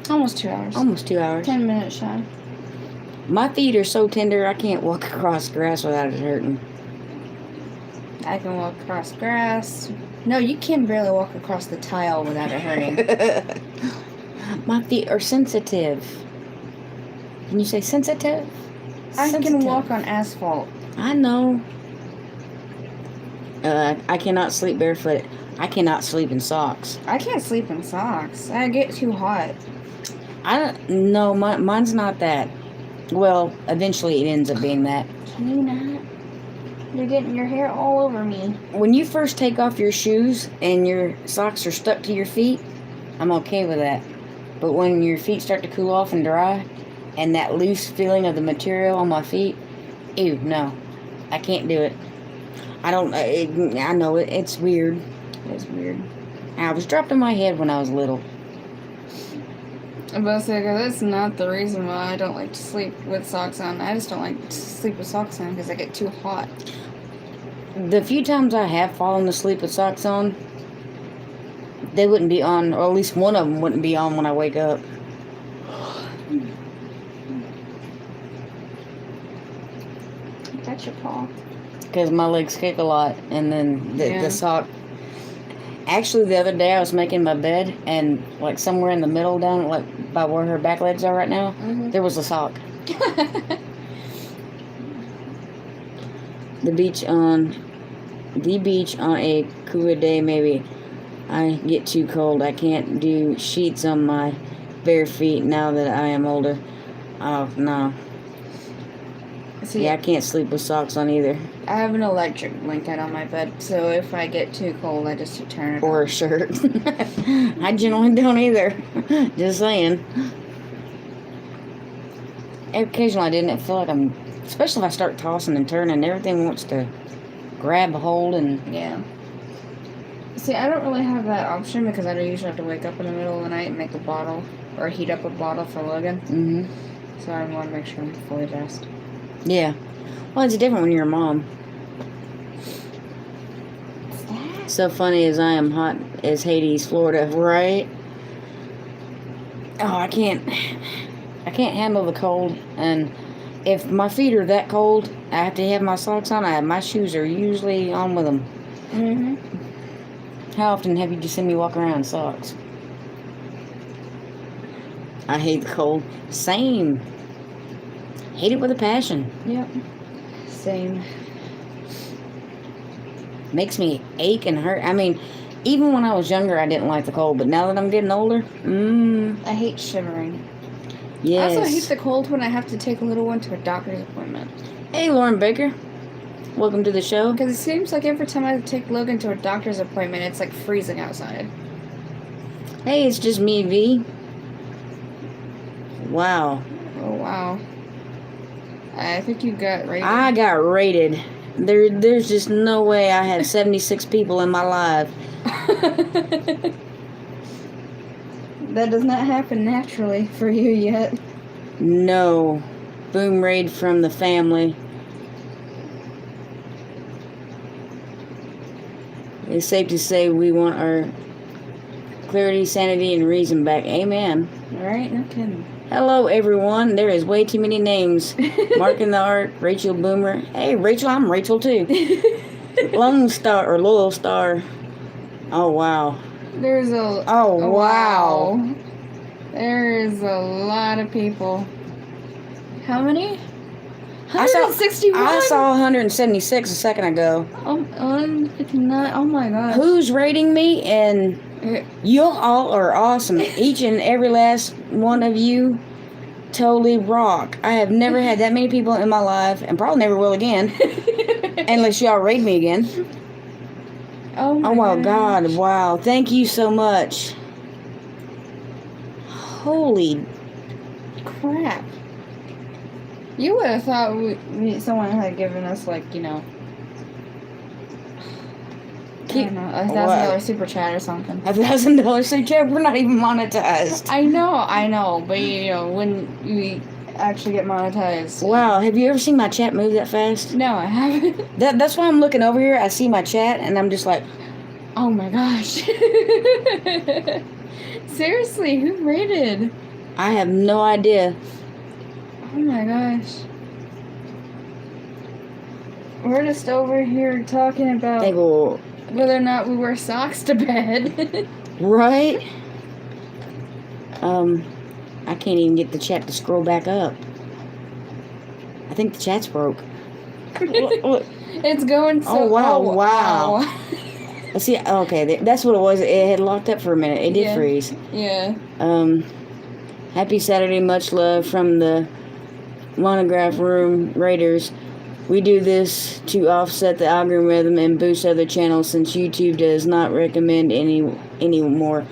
Almost 2 hours. Almost 2 hours. 10 minutes shy. My feet are so tender I can't walk across grass without it hurting. I can walk across grass. No, you can barely walk across the tile without it hurting. My feet are sensitive. Can you say sensitive? I can walk on asphalt. I know. I cannot sleep barefoot. I cannot sleep in socks. I can't sleep in socks. I get too hot. No, mine's not that. Well, eventually it ends up being that. Can you not? You're getting your hair all over me. When you first take off your shoes and your socks are stuck to your feet, I'm okay with that. But when your feet start to cool off and dry, and that loose feeling of the material on my feet, ew, no. I can't do it. I know it's weird. It's weird. I was dropped on my head when I was little. I'm about to say, 'cause that's not the reason why I don't like to sleep with socks on. I just don't like to sleep with socks on because I get too hot. The few times I have fallen asleep with socks on, they wouldn't be on, or at least one of them wouldn't be on when I wake up. That's your paw. Because my legs kick a lot, and then the sock. Actually, the other day I was making my bed, and like somewhere in the middle, down like by where her back legs are right now, there was a sock. The beach on a cooler day, maybe I get too cold. I can't do sheets on my bare feet now that I am older. Oh, no. See, yeah, I can't sleep with socks on either. I have an electric blanket on my bed, so if I get too cold, I just turn it on. Or a shirt. I generally don't either. Just saying. Occasionally I didn't feel like I'm... Especially if I start tossing and turning, everything wants to grab a hold and... Yeah. See, I don't really have that option because I don't usually have to wake up in the middle of the night and make a bottle or heat up a bottle for Logan. Mm-hmm. So I want to make sure I'm fully dressed. Yeah. Well, it's different when you're a mom. What's that? So funny as I am hot as Hades, Florida, right? Oh, I can't handle the cold, and if my feet are that cold, I have to have my socks on. My shoes are usually on with them. Mm-hmm. How often have you just seen me walk around in socks? I hate the cold. Same. Hate it with a passion. Yep. Same. Makes me ache and hurt. I mean, even when I was younger, I didn't like the cold, but now that I'm getting older, I hate shivering. Yes. I also hate the cold when I have to take a little one to a doctor's appointment. Hey, Lauren Baker. Welcome to the show. Because it seems like every time I take Logan to a doctor's appointment, it's like freezing outside. Hey, it's just me, V. Wow. Oh, wow. I think you got rated. I got rated. There's just no way I had 76 people in my life. That does not happen naturally for you yet. No. Boom raid from the family. It's safe to say we want our clarity, sanity, and reason back. Amen. Right? No kidding. Hello, everyone. There is way too many names. Mark in the Art, Rachel Boomer. Hey, Rachel, I'm Rachel, too. Lone Star, or Loyal Star. Oh, wow. There's a... Oh, wow. There's a lot of people. How many? 161? I saw 176 a second ago. 159. Oh, my gosh. Who's rating me? And you all are awesome. Each and every last one of you totally rock. I have never had that many people in my life, and probably never will again, unless y'all rate me again. Oh my God. Wow. Thank you so much. Holy crap. You would have thought someone had given us, like, you know, I don't know, $1,000 super chat or something. $1,000 super chat? We're not even monetized. I know, but you know, when we actually get monetized. Wow, have you ever seen my chat move that fast? No, I haven't. That's why I'm looking over here. I see my chat, and I'm just like, oh my gosh. Seriously, who rated? I have no idea. Oh my gosh. We're just over here talking about whether or not we wear socks to bed. Right? I can't even get the chat to scroll back up. I think the chat's broke. Look. It's going so... Oh, wow. Let's see. Okay, that's what it was. It had locked up for a minute. It did freeze. Yeah. Happy Saturday. Much love from the Monograph Room Raiders. We do this to offset the algorithm and boost other channels since YouTube does not recommend anymore.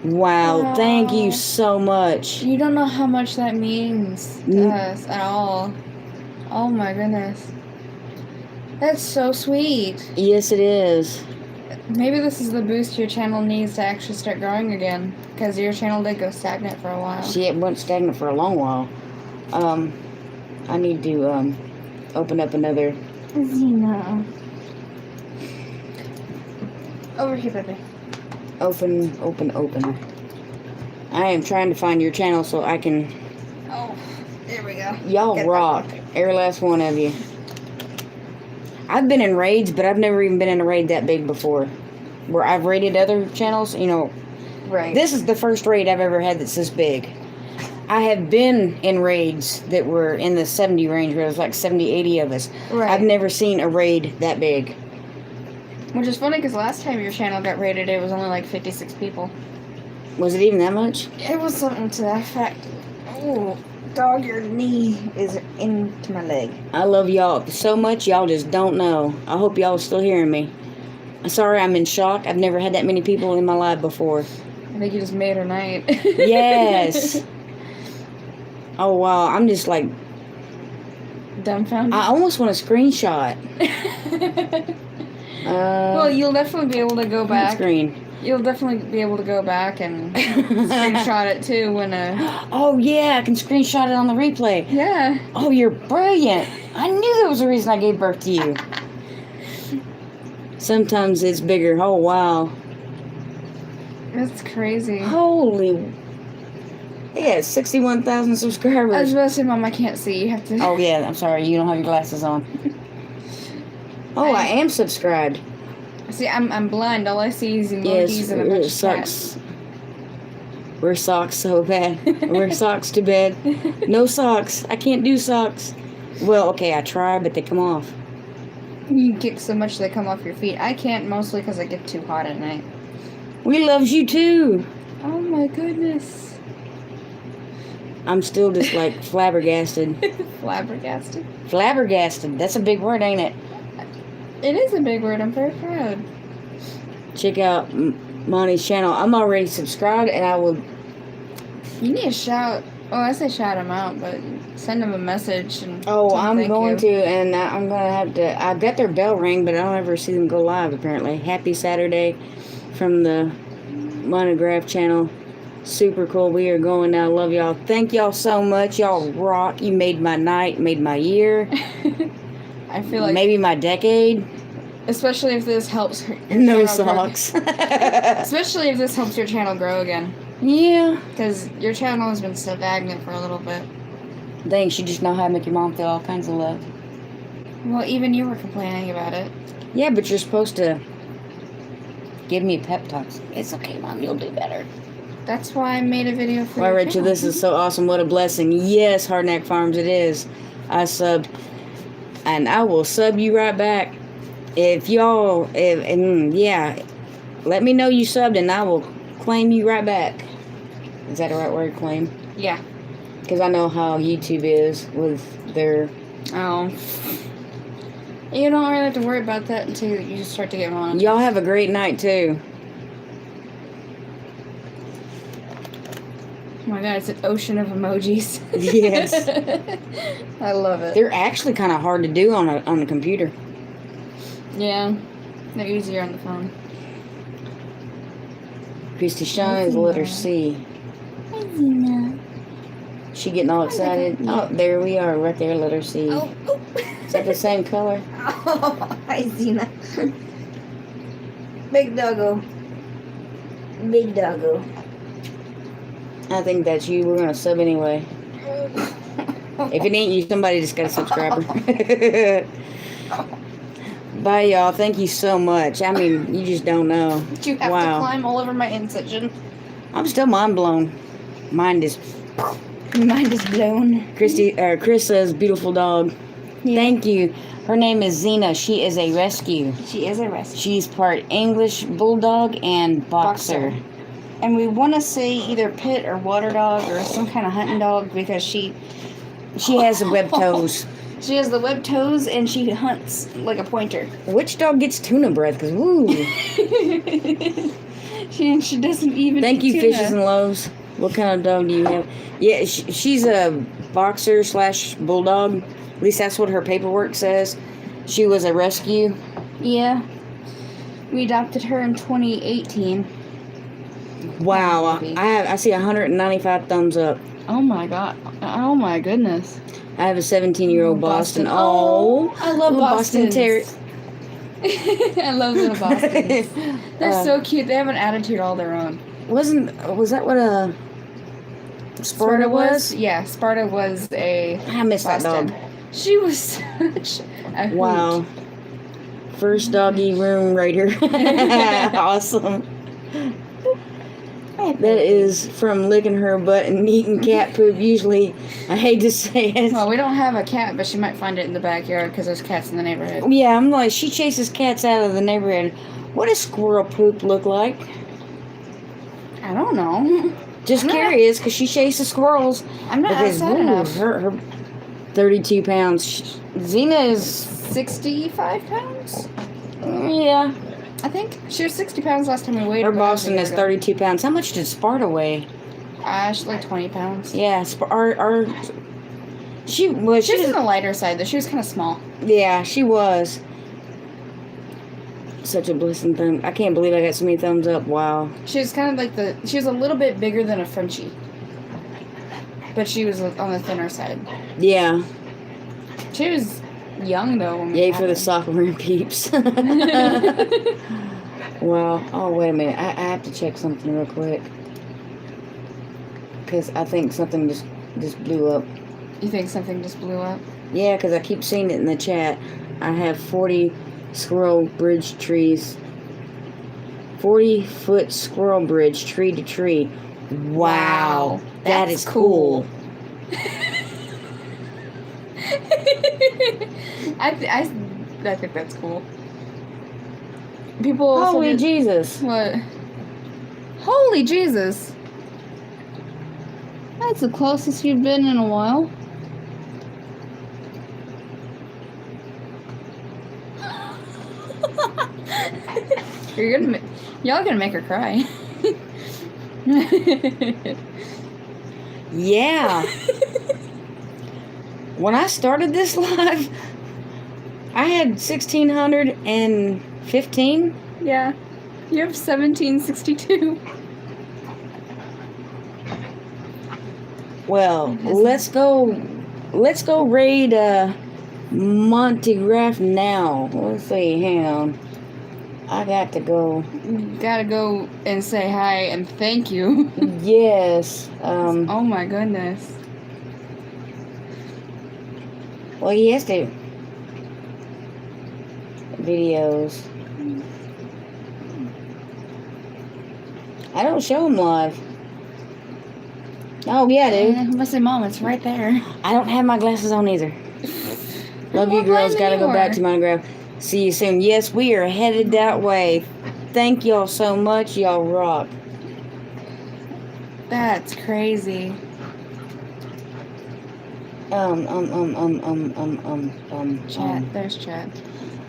Wow, thank you so much. You don't know how much that means to us at all. Oh my goodness. That's so sweet. Yes, it is. Maybe this is the boost your channel needs to actually start growing again. Because your channel did go stagnant for a while. See, it went stagnant for a long while. I need to open up another. Xena. Over here, baby. Open. I am trying to find your channel so I can. Oh, there we go. Y'all rock. Every last one of you. I've been in raids, but I've never even been in a raid that big before. Where I've raided other channels, you know. Right. This is the first raid I've ever had that's this big. I have been in raids that were in the 70 range, where it was like 70, 80 of us. Right. I've never seen a raid that big. Which is funny because last time your channel got raided, it was only like 56 people. Was it even that much? It was something to that effect. Oh, dog, your knee is into my leg. I love y'all so much, y'all just don't know. I hope y'all are still hearing me. I'm sorry I'm in shock. I've never had that many people in my life before. I think you just made her night. Yes. Oh, wow. I'm just like... Dumbfounded. I almost want a screenshot. Well, you'll definitely be able to go back. Screen. You'll definitely be able to go back and screenshot it too when Oh yeah, I can screenshot it on the replay. Yeah. Oh, you're brilliant. I knew there was a reason I gave birth to you. Sometimes it's bigger. Oh wow. That's crazy. Holy. Yeah, 61,000 subscribers. I was about to say, Mom, I can't see. You have to. Oh yeah, I'm sorry. You don't have your glasses on. Oh, I am subscribed. See, I'm blind. All I see is emojis and a bunch of cats. Wear socks so bad. Wear socks to bed. No socks. I can't do socks. Well, okay, I try, but they come off. You kick so much they come off your feet. I can't, mostly because I get too hot at night. We loves you too. Oh my goodness. I'm still just like flabbergasted. Flabbergasted? Flabbergasted. That's a big word, ain't it? It is a big word. I'm very proud. Check out Monty's channel. I'm already subscribed, and I will... You need to shout... Oh, I say shout him out, but send him a message. And oh, I'm going to, and I'm going to have to... I've got their bell ring, but I don't ever see them go live, apparently. Happy Saturday from the Monograph channel. Super cool. We are going now. Love y'all. Thank y'all so much. Y'all rock. You made my night, made my year. I feel like... Maybe my decade. Especially if this helps your no channel socks. Especially if this helps your channel grow again. Yeah. Because your channel has been stagnant for a little bit. Thanks. You just know how to make your mom feel all kinds of love. Well, even you were complaining about it. Yeah, but you're supposed to give me pep talks. It's okay, Mom. You'll do better. That's why I made a video for Wow, your Rachel, channel. this is so awesome. What a blessing. Yes, Hardneck Farms, it is. I subbed. And I will sub you right back. If y'all, yeah, let me know you subbed and I will claim you right back. Is that the right word, claim? Yeah. Because I know how YouTube is with their... Oh. You don't really have to worry about that until you start to get on. Y'all have a great night, too. Oh my god, it's an ocean of emojis. Yes. I love it. They're actually kind of hard to do on a computer. Yeah. They're easier on the phone. Christy Shawn is letter C. Hi, Xena. She getting all excited. Oh, there we are, right there, letter C. Oh. Is that the same color? Oh, hi, Xena. Big doggo. Big doggo. I think that's you. We're going to sub anyway. If it ain't you, somebody just got a subscriber. Bye, y'all. Thank you so much. I mean, you just don't know. You have to climb all over my incision. I'm still mind blown. Mind is blown. Chris says, beautiful dog. Yeah. Thank you. Her name is Xena. She is a rescue. She is a rescue. She's part English bulldog and boxer. And we want to say either pit or water dog or some kind of hunting dog because she has web toes. She has the webbed toes, and she hunts like a pointer. Which dog gets tuna breath? Because, woo. She doesn't even Thank eat you, tuna. Fishes and Loaves. What kind of dog do you have? Yeah, she's a boxer / bulldog. At least that's what her paperwork says. She was a rescue. Yeah. We adopted her in 2018. Wow. Oh, baby. I see 195 thumbs up. Oh my god. Oh my goodness. I have a 17-year-old Boston. Oh, I love Boston Bostons. Terrier. I love little Bostons. They're so cute. They have an attitude all their own. Was that what a Sparta was? Yeah, Sparta was a I miss that Boston. dog. She was such a hoot. Wow. First doggy room raider. Awesome. That is from licking her butt and eating cat poop. Usually, I hate to say it. Well, we don't have a cat, but she might find it in the backyard because there's cats in the neighborhood. Yeah, I'm like, she chases cats out of the neighborhood. What does squirrel poop look like? I don't know. Just curious, because she chases squirrels. I'm not outside enough. Her 32 pounds. Xena is 65 pounds? Yeah. I think she was 60 pounds last time we weighed Her her. Boston is 32 pounds. How much did Sparta weigh? She's like 20 pounds. Yeah, she She was on the lighter side, though. She was kind of small. Yeah, she was. Such a blessing thing. I can't believe I got so many thumbs up. Wow. She was kind of like she was a little bit bigger than a Frenchie. But she was on the thinner side. Yeah. She was young, though. When Yay for the soccer room peeps. Wow. Oh, wait a minute. I have to check something real quick. Because I think something just blew up. You think something just blew up? Yeah, because I keep seeing it in the chat. I have 40 squirrel bridge trees. 40-foot squirrel bridge, tree to tree. Wow. That is cool. I think that's cool. People. Holy Jesus. What? Holy Jesus. That's the closest you've been in a while. Y'all gonna make her cry. Yeah. When I started this live, I had 1,615. Yeah. You have 1762. Well, let's go raid Montegraph now. Let's see, hang on. I got to go. You gotta go and say hi and thank you. Yes. Oh my goodness. Well, he has to. Videos. I don't show them live. Oh, yeah, dude. I must say, Mom, it's right there. I don't have my glasses on either. Love you, girls. Gotta go back to Monograph. See you soon. Yes, we are headed that way. Thank y'all so much. Y'all rock. That's crazy. Chat. There's chat.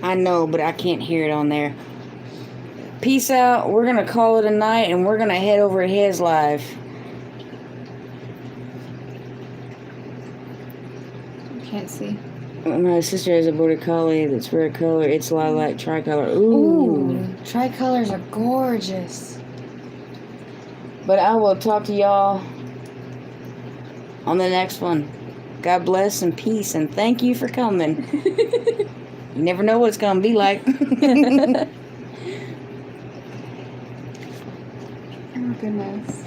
I know, but I can't hear it on there. Peace out. We're gonna call it a night, and we're gonna head over to his live. Can't see. My sister has a border collie that's rare color. It's lilac tricolor. Ooh. Tricolors are gorgeous. But I will talk to y'all on the next one. God bless and peace, and thank you for coming. You never know what it's gonna be like. Oh goodness.